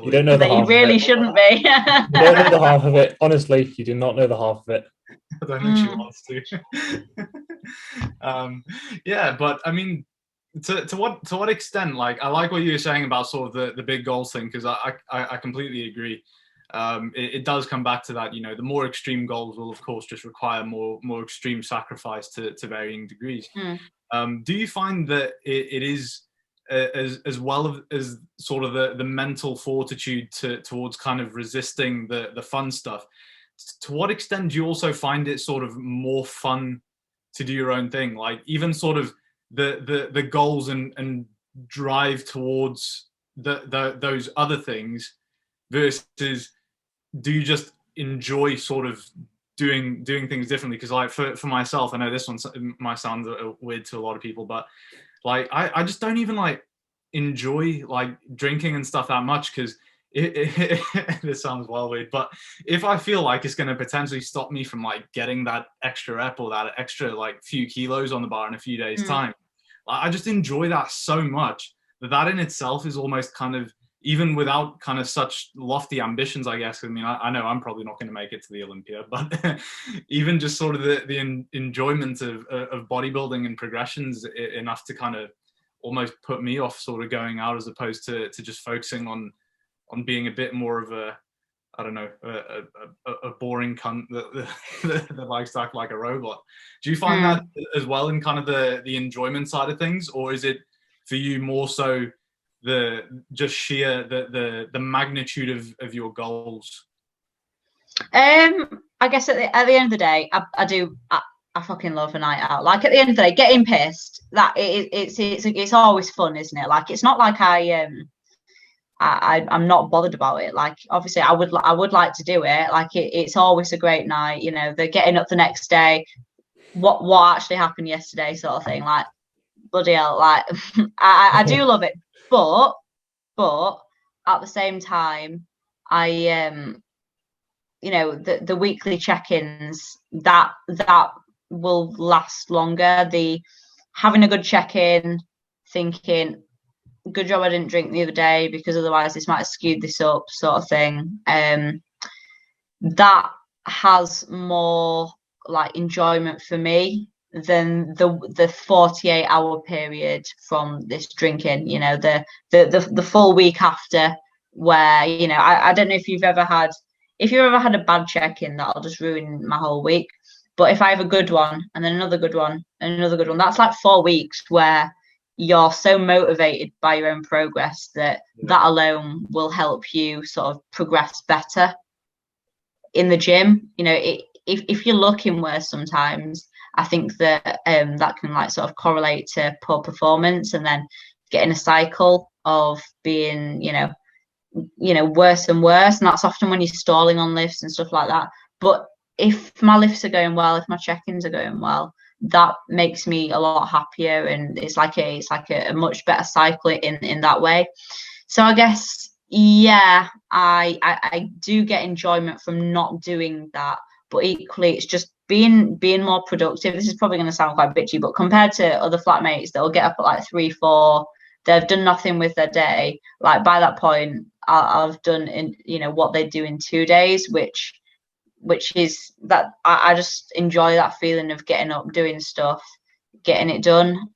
don't know the that half you really of it. shouldn't be. You don't know the half of it. Honestly, you do not know the half of it. I don't think she wants to. Yeah, but I mean, to what extent? Like, I like what you were saying about sort of the big goals thing, because I completely agree. It does come back to that. You know, the more extreme goals will, of course, just require more extreme sacrifice to varying degrees. Do you find that it is as well as sort of the mental fortitude towards kind of resisting the fun stuff? To what extent do you also find it sort of more fun to do your own thing? Like, even sort of the goals and drive towards those other things, versus do you just enjoy sort of doing things differently? Because like for myself, I know this one might sound weird to a lot of people, but like I just don't even like enjoy like drinking and stuff that much, because this sounds well weird, but if I feel like it's going to potentially stop me from like getting that extra rep or that extra like few kilos on the bar in a few days time, I just enjoy that so much that in itself is almost kind of, even without kind of such lofty ambitions, I guess. I mean, I know I'm probably not going to make it to the Olympia, but even just sort of the enjoyment of bodybuilding and progressions enough to kind of almost put me off sort of going out, as opposed to just focusing on being a bit more of a, I don't know, a boring cunt that likes to act like a robot. Do you find that as well in kind of the enjoyment side of things, or is it for you more so the just sheer the magnitude of your goals? I guess at the end of the day, I fucking love a night out. Like, at the end of the day, getting pissed, that it's always fun, isn't it? Like, it's not like I'm not bothered about it. Like, obviously I would like to do it. Like, it's always a great night, you know, they're getting up the next day, what actually happened yesterday sort of thing. Like, bloody hell, like I do love it, but at the same time, I you know, the weekly check-ins, that will last longer. The having a good check-in, thinking, good job I didn't drink the other day, because otherwise this might have skewed this up, sort of thing. That has more like enjoyment for me than the 48-hour period from this drinking. You know, the full week after, where, you know, I don't know if you've ever had a bad check-in, that'll just ruin my whole week. But if I have a good one, and then another good one, and another good one, that's like 4 weeks where you're so motivated by your own progress that alone will help you sort of progress better in the gym. You know, if you're looking worse sometimes, I think that that can like sort of correlate to poor performance, and then getting a cycle of being, you know, worse and worse. And that's often when you're stalling on lifts and stuff like that. But if my lifts are going well, if my check-ins are going well, that makes me a lot happier, and it's like a much better cycle in that way. So I guess, yeah, I do get enjoyment from not doing that, but equally it's just being more productive. This is probably going to sound quite bitchy, but compared to other flatmates that'll get up at like 3-4, they've done nothing with their day. Like, by that point, I've done what they do in 2 days, which is that I just enjoy that feeling of getting up, doing stuff, getting it done.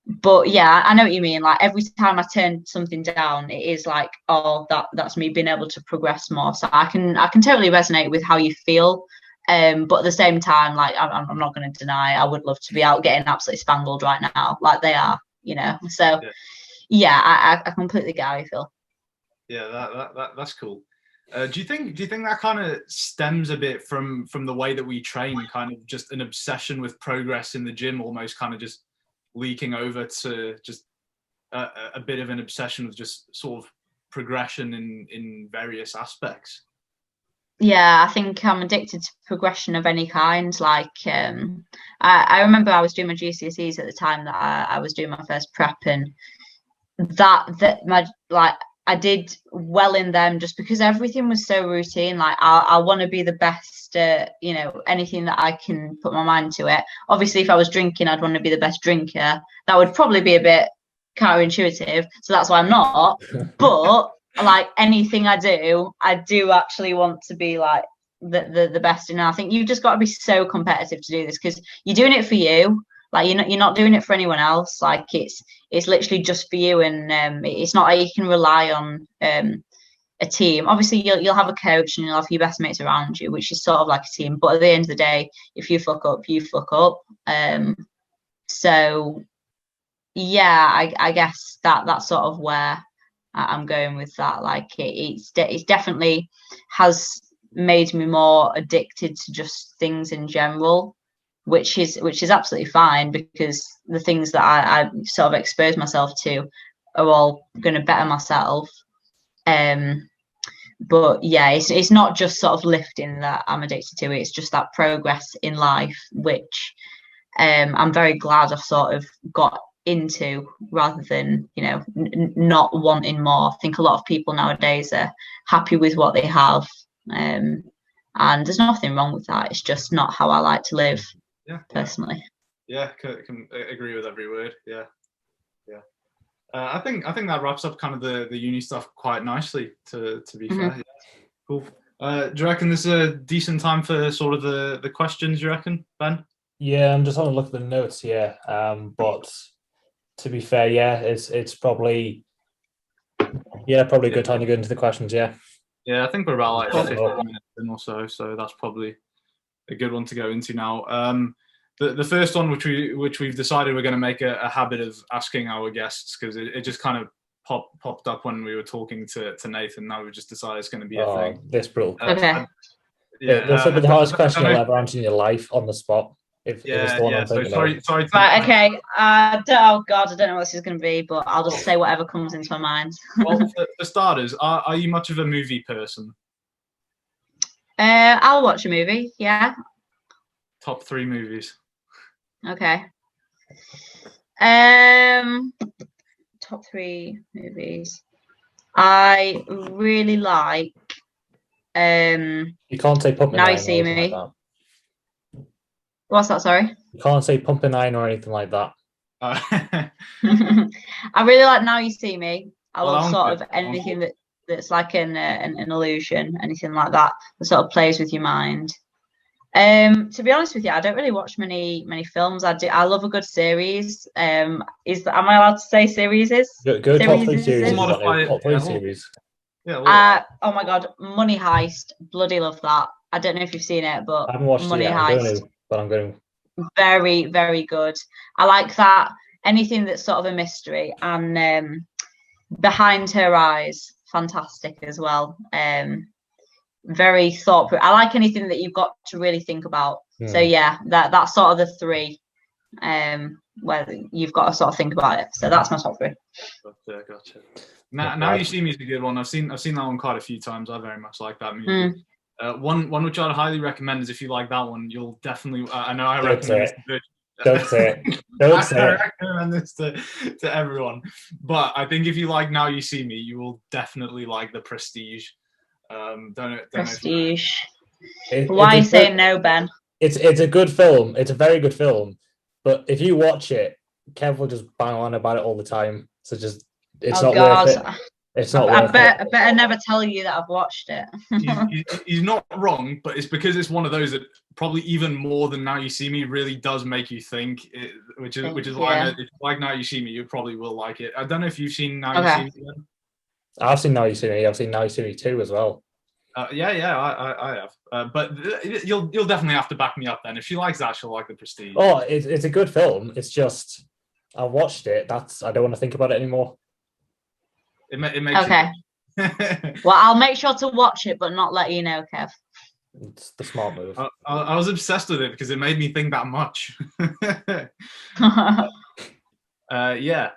But yeah, I know what you mean. Like, every time I turn something down, it is like, oh, that's me being able to progress more. So I can totally resonate with how you feel. But at the same time, like, I'm not going to deny, I would love to be out getting absolutely spangled right now, like they are, you know. So yeah, I completely get how you feel. Yeah, that's cool. Do you think that kind of stems a bit from the way that we train, kind of just an obsession with progress in the gym, almost kind of just leaking over to just a bit of an obsession with just sort of progression in various aspects? Yeah, I think I'm addicted to progression of any kind. Like, I remember I was doing my GCSEs at the time that I was doing my first prep, and I did well in them just because everything was so routine. Like, I want to be the best at, anything that I can put my mind to it. Obviously, if I was drinking, I'd want to be the best drinker. That would probably be a bit counterintuitive, so that's why I'm not. But like anything I do actually want to be like the best. And I think you've just got to be so competitive to do this, because you're doing it for you. Like, you're not doing it for anyone else. Like, it's literally just for you, and it's not like you can rely on a team. Obviously, you'll have a coach and you'll have your best mates around you, which is sort of like a team. But at the end of the day, if you fuck up, you fuck up. So yeah, I guess that's sort of where I'm going with that. Like, it's definitely has made me more addicted to just things in general, which is absolutely fine, because the things that I sort of expose myself to are all going to better myself. But yeah, it's not just sort of lifting that I'm addicted to. It's just that progress in life, which I'm very glad I've sort of got into, rather than not wanting more. I think a lot of people nowadays are happy with what they have, and there's nothing wrong with that. It's just not how I like to live. Yeah, personally. Yeah, can agree with every word. Yeah. I think that wraps up kind of the uni stuff quite nicely. To be fair, yeah. Cool. Do you reckon this is a decent time for sort of the questions? You reckon, Ben? Yeah, I'm just having a look at the notes here. But to be fair, yeah, it's probably a good time to go into the questions. Yeah. Yeah, I think we're about like 15 minutes in or so, so that's probably a good one to go into now. The first one, which we've decided we're going to make a habit of asking our guests, because it just kind of popped up when we were talking to Nathan. Now we've just decided it's going to be a thing. This brutal. Okay. This will be the hardest question you'll ever answer in your life on the spot. If it's the one I'm thinking of. Right, okay. Oh God, I don't know what this is going to be, but I'll just say whatever comes into my mind. Well, for starters, are you much of a movie person? I'll watch a movie. Yeah. Top 3 movies. Okay. Top 3 movies. I really like. You can't say Pumping Now Nine. You See Me. Like What's that? Sorry. You can't say Pumping Nine or anything like that. I really like Now You See Me. I love sort of anything that's like an illusion, anything like that sort of plays with your mind. To be honest with you, I don't really watch many films. I love a good series. Am I allowed to say series? Go top 3 series. Top 3 series. Yeah. Oh my God, Money Heist. Bloody love that. I don't know if you've seen it, but I haven't watched Money it yet. Heist. I'm going to. Very, very good. I like that. Anything that's sort of a mystery, and Behind Her Eyes, fantastic as well. Very thought. I like anything that you've got to really think about. So yeah, that's sort of the 3, where you've got to sort of think about it. So that's my top 3. Gotcha. Now You See Me is a good one. I've seen that one quite a few times. I very much like that movie. One which I'd highly recommend is, if you like that one, you'll definitely. I know I recommend it. Don't say it. Don't say it. I recommend this to everyone. But I think if you like Now You See Me, you will definitely like The Prestige. Don't Prestige. Why are you saying no, Ben? It's a good film. It's a very good film. But if you watch it, Kev will just bang on about it all the time. So just it's not worth it. It's not worth it. I better never tell you that I've watched it. He's not wrong, but it's because it's one of those that probably even more than Now You See Me really does make you think, which is why if you like Now You See Me, you probably will like it. I don't know if you've seen Now You See Me yet. I've seen Now You See Me. I've seen Now You See Me 2 as well. I have. But you'll definitely have to back me up then. If she likes that, she'll like The Prestige. Oh, it's a good film. It's just I watched it. I don't want to think about it anymore. It makes okay. Well, I'll make sure to watch it, but not let you know, Kev. It's the smart move. I was obsessed with it because it made me think that much. Yeah.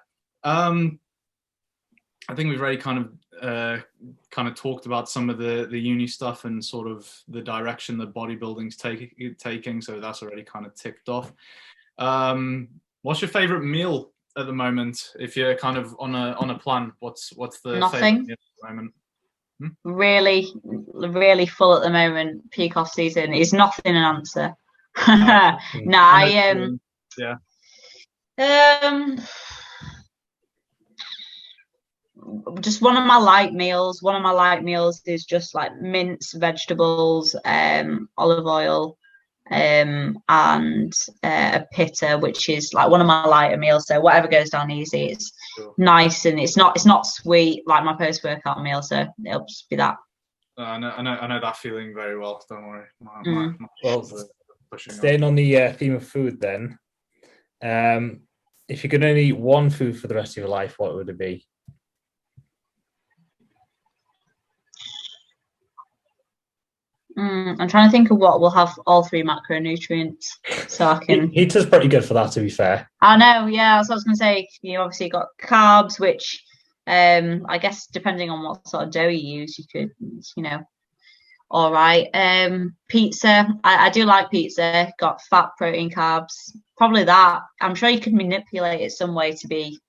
I think we've already kind of talked about some of the uni stuff and sort of the direction that bodybuilding's taking. So that's already kind of ticked off. What's your favorite meal at the moment? If you're kind of on a plan, what's the Nothing. favorite meal at the moment? Really full at the moment. Peak off season is nothing an answer. Yeah. Just one of my light meals. One of my light meals is just like minced vegetables, olive oil, and a pitta, which is like one of my lighter meals. So whatever goes down easy, it's nice and it's not sweet like my post-workout meal. So it'll just be that. I know that feeling very well. Don't worry. Well, staying on the theme of food, then, if you could only eat one food for the rest of your life, what would it be? I'm trying to think of what will have all 3 macronutrients, so I can. Pizza's pretty good for that, to be fair. I know, yeah. That's what I was going to say. You obviously got carbs, which I guess depending on what sort of dough you use, you could, all right. Pizza, I do like pizza. Got fat, protein, carbs. Probably that. I'm sure you could manipulate it some way to be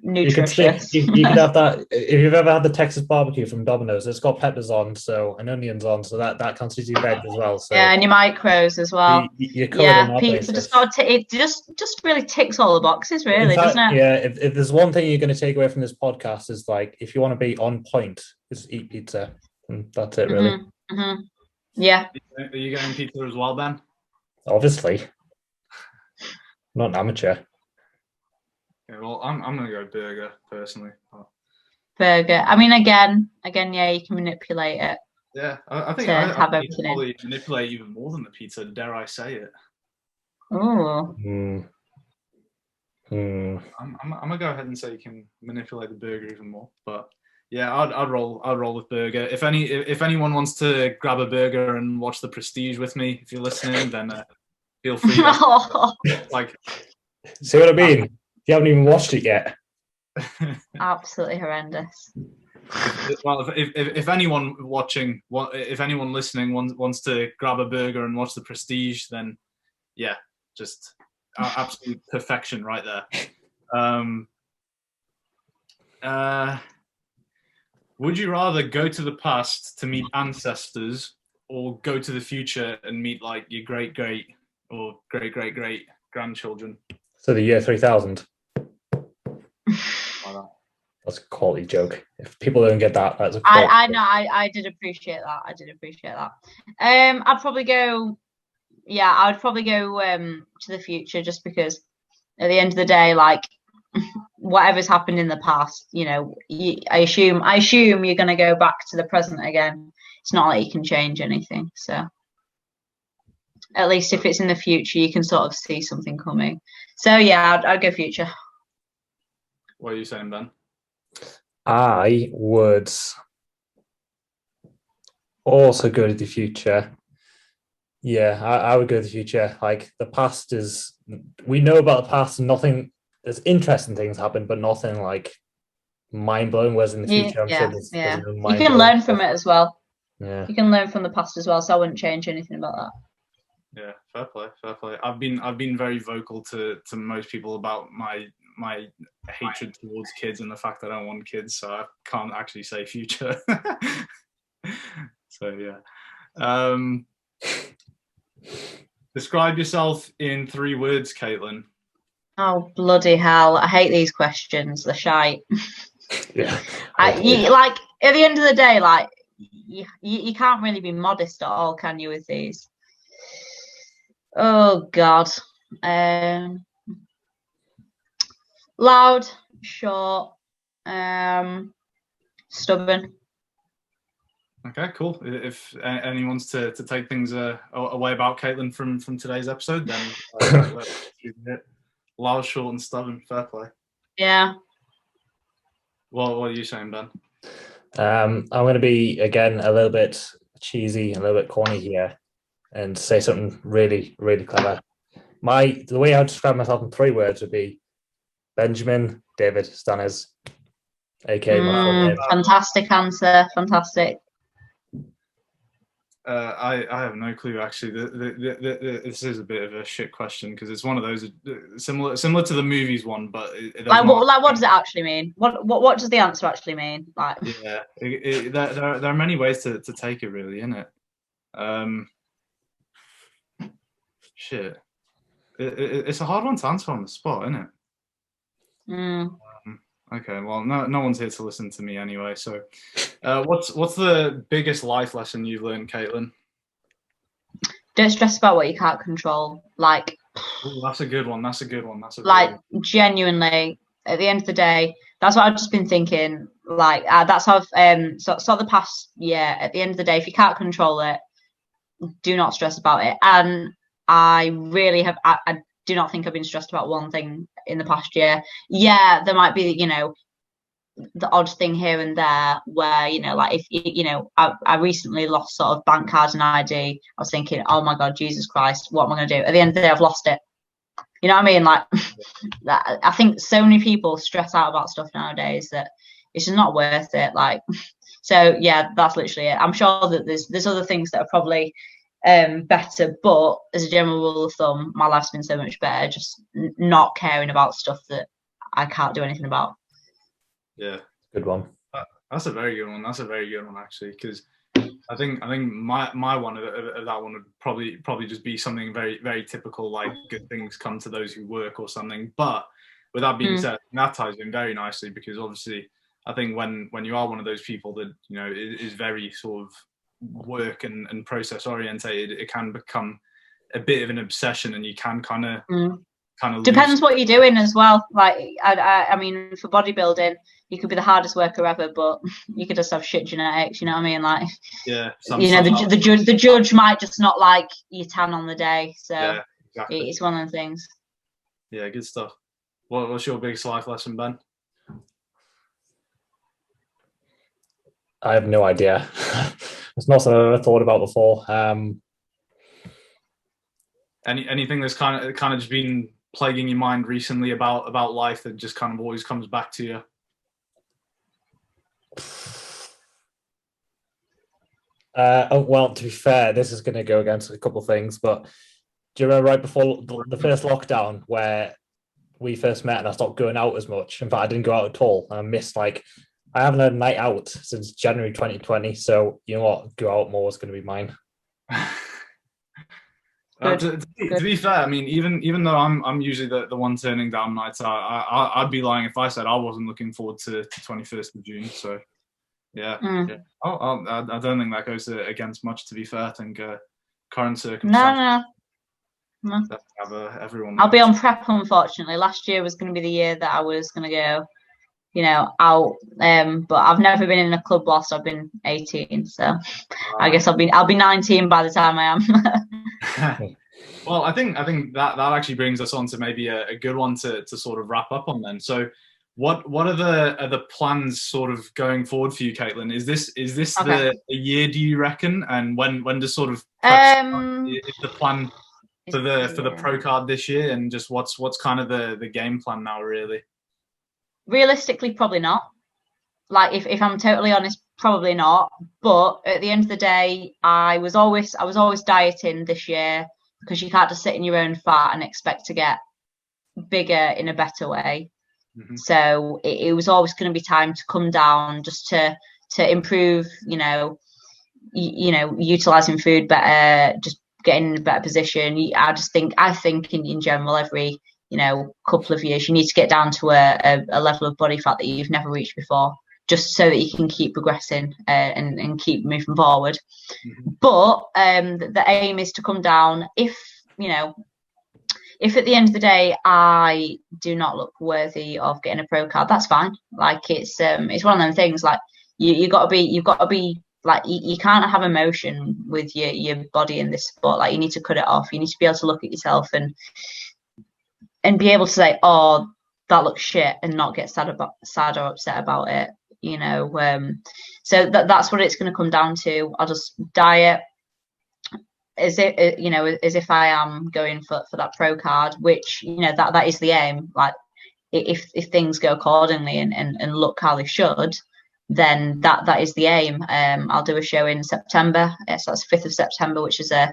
nutritious. You could have that. If you've ever had the Texas barbecue from Domino's, it's got peppers on, and onions on, so that constitutes your veg as well. So yeah, and your micros as well. Pizza just really ticks all the boxes, really, doesn't it? Yeah. If there's one thing you're going to take away from this podcast is like, if you want to be on point, just eat pizza. And that's it, really. Yeah. Are you getting pizza as well, Ben? Obviously. Not an amateur. Yeah, well, I'm gonna go burger personally. Burger. I mean, again, yeah, you can manipulate it. Yeah, I think I can probably manipulate even more than the pizza. Dare I say it? Oh. I'm gonna go ahead and say you can manipulate the burger even more. But yeah, I'd roll with burger. If anyone wants to grab a burger and watch The Prestige with me, if you're listening, then feel free. Like, see what I mean? You haven't even watched it yet. Absolutely horrendous. Well, if anyone watching, if anyone listening wants to grab a burger and watch The Prestige, then yeah, just absolute perfection right there. Would you rather go to the past to meet ancestors, or go to the future and meet like your great or great grandchildren? So the year 3000. That's a quality joke. If people don't get that, that's a quality I know. I did appreciate that. I'd probably go. Yeah, I would probably go to the future, just because at the end of the day, like, whatever's happened in the past, I assume you're going to go back to the present again. It's not like you can change anything. So at least if it's in the future, you can sort of see something coming. So yeah, I'd go future. What are you saying, Ben? I would also go to the future. Yeah, I would go to the future. Like, the past is, we know about the past, and nothing, there's interesting things happen, but nothing like mind-blowing. Whereas in the future, I'm sure there's no you can learn from it as well. Yeah, you can learn from the past as well, so I wouldn't change anything about that. Yeah, fair play. I've been very vocal to most people about my hatred towards kids and the fact that I don't want kids, so I can't actually say future. So yeah. Describe yourself in 3 words, Caitlin. Oh, bloody hell. I hate these questions. They're shite. Yeah. Like, at the end of the day, like, you can't really be modest at all, can you, with these? Oh, God. Loud, short, stubborn. Okay, cool. If anyone wants to take things away about Caitlin from today's episode, then loud, short, and stubborn. Fair play. Yeah. Well, what are you saying, Ben? I'm going to be, again, a little bit cheesy, a little bit corny here, and say something really, really clever. The way I would describe myself in 3 words would be Benjamin David Stanners, aka my full name. Fantastic answer. Fantastic. I have no clue actually. This is a bit of a shit question because it's one of those similar to the movies one, but what does it actually mean? What does the answer actually mean? Like, yeah, there are many ways to take it, really, isn't it? Shit, it's a hard one to answer on the spot, isn't it? Okay, well, no one's here to listen to me anyway. So, what's the biggest life lesson you've learned, Caitlin? Don't stress about what you can't control. Like, ooh, that's a good one. Genuinely, at the end of the day, that's what I've just been thinking. Like, that's how I've so the past year. At the end of the day, if you can't control it, do not stress about it. And I really have. I do not think I've been stressed about one thing in the past year. Yeah, there might be, the odd thing here and there where, like if, I recently lost sort of bank card and ID. I was thinking, oh my God, Jesus Christ, what am I going to do? At the end of the day, I've lost it. You know what I mean? Like, I think so many people stress out about stuff nowadays that it's just not worth it. Like, so yeah, that's literally it. I'm sure that there's other things that are probably better, but as a general rule of thumb, my life's been so much better just not caring about stuff that I can't do anything about. Yeah, good one. That's a very good one. That's a very good one actually, because I think my one of that one would probably just be something very, very typical, like good things come to those who work or something. But with that being said, that ties in very nicely, because obviously I think when you are one of those people that is very sort of work and process orientated, it can become a bit of an obsession, and you can kind of depends what you're doing as well. Like I mean, for bodybuilding, you could be the hardest worker ever, but you could just have shit genetics. You know what I mean? Like, yeah, the judge might just not like your tan on the day. So yeah, exactly. It's one of the things. Yeah, good stuff. What's your biggest life lesson, Ben? I have no idea. It's not something I've ever thought about before. Anything that's kind of just been plaguing your mind recently about life that just kind of always comes back to you? Well, to be fair, this is going to go against a couple of things, but do you remember right before the first lockdown where we first met and I stopped going out as much? In fact, I didn't go out at all. And I missed, I haven't had a night out since January 2020. So you know what? Go out more is going to be mine. To be fair, I mean, even though I'm usually the one turning down nights, I'd be lying if I said I wasn't looking forward to 21st of June. So yeah. I don't think that goes against much. To be fair, I think current circumstances. No. Everyone. I'll be on prep, unfortunately. Last year was going to be the year that I was going to go, out. But I've never been in a club whilst I've been 18. So I guess I'll be 19 by the time I am. Well, I think that actually brings us on to maybe a good one to sort of wrap up on then. So what are the plans sort of going forward for you, Caitlin? Is this okay. the year, do you reckon? And when does sort of is the plan for the pro card this year, and just what's kind of the game plan now, really? Realistically, probably not. Like, if I'm totally honest, probably not. But at the end of the day, I was always dieting this year, because you can't just sit in your own fat and expect to get bigger in a better way. Mm-hmm. So it was always going to be time to come down, just to improve, utilizing food better, just getting in a better position. I think in general, every couple of years, you need to get down to a level of body fat that you've never reached before, just so that you can keep progressing and keep moving forward. Mm-hmm. But the aim is to come down. If at the end of the day I do not look worthy of getting a pro card, that's fine. Like, it's one of them things. Like, you've got to be like, you can't have emotion with your body in this sport. Like, you need to cut it off. You need to be able to look at yourself and be able to say, oh, that looks shit, and not get sad or upset about it. So that's what it's going to come down to. I'll just diet as if I am going for that pro card, which that is the aim. Like, if things go accordingly and look how they should, then that is the aim. I'll do a show in September, so that's 5th of September, which is a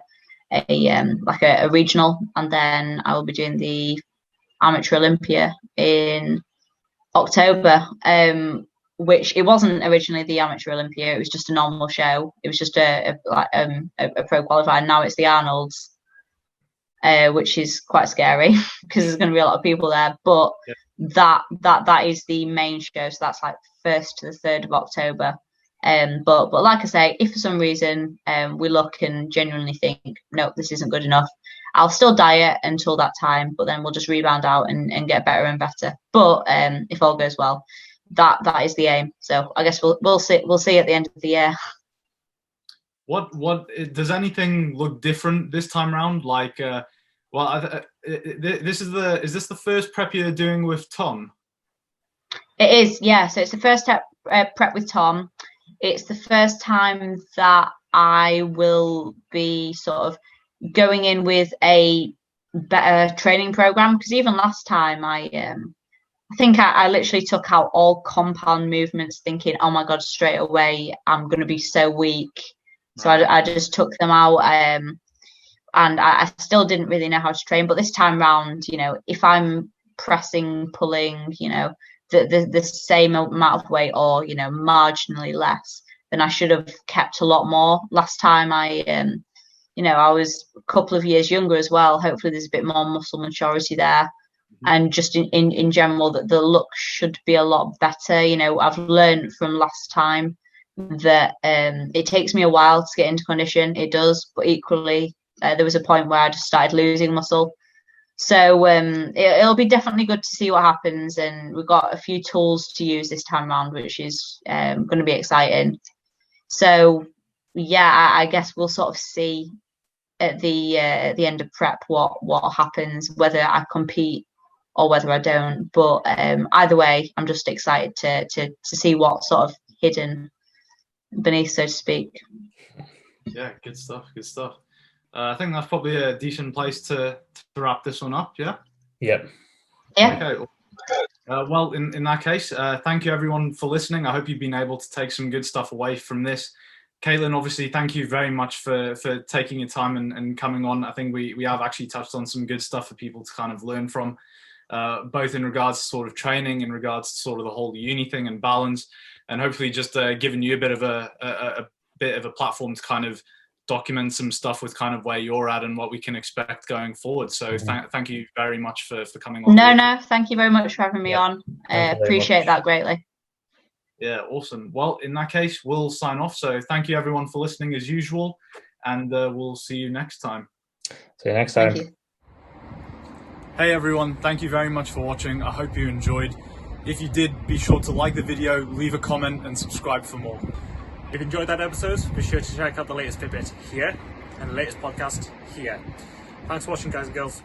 regional, and then I will be doing the Amateur Olympia in October, which it wasn't originally the Amateur Olympia. It was just a normal show. It was just a pro qualifier. Now it's the Arnold's, which is quite scary because there's going to be a lot of people there. But that is the main show. So that's like 1st to the 3rd of October. But like I say, if for some reason we look and genuinely think, no, this isn't good enough, I'll still diet until that time, but then we'll just rebound out and get better and better. But if all goes well, that is the aim. So I guess we'll see at the end of the year. What does anything look different this time around? Like, is this the first prep you're doing with Tom? It is, yeah. So it's the first prep with Tom. It's the first time that I will be sort of going in with a better training program, because even last time I think I literally took out all compound movements thinking, oh my God, straight away I'm going to be so weak. So I just took them out, and I still didn't really know how to train. But this time round, if I'm pressing, pulling, the same amount of weight or, marginally less, then I should have kept a lot more. Last time I was a couple of years younger as well. Hopefully there's a bit more muscle maturity there. And just in general, that the look should be a lot better. I've learned from last time that it takes me a while to get into condition. It does, but equally, there was a point where I just started losing muscle. So it'll be definitely good to see what happens. And we've got a few tools to use this time around, which is going to be exciting. So yeah, I guess we'll sort of see at the end of prep what happens, whether I compete or whether I don't. But either way, I'm just excited to see what's sort of hidden beneath, so to speak. Yeah, good stuff. I think that's probably a decent place to wrap this one up. Yeah. Yeah. Okay. Well, in that case, thank you everyone for listening. I hope you've been able to take some good stuff away from this. Caitlin, obviously, thank you very much for taking your time and coming on. I think we have actually touched on some good stuff for people to kind of learn from, both in regards to sort of training, in regards to sort of the whole uni thing and balance, and hopefully just giving you a bit of a platform to kind of document some stuff with kind of where you're at and what we can expect going forward. So thank you very much for coming on. No, thank you very much for having me on. Appreciate that greatly. Yeah, awesome. Well, in that case, we'll sign off. So thank you everyone for listening as usual, and we'll see you next time. See you next time. Thank you. Hey everyone, thank you very much for watching. I hope you enjoyed. If you did, be sure to like the video, leave a comment and subscribe for more. If you enjoyed that episode, be sure to check out the latest Fitbit here and the latest podcast here. Thanks for watching, guys and girls.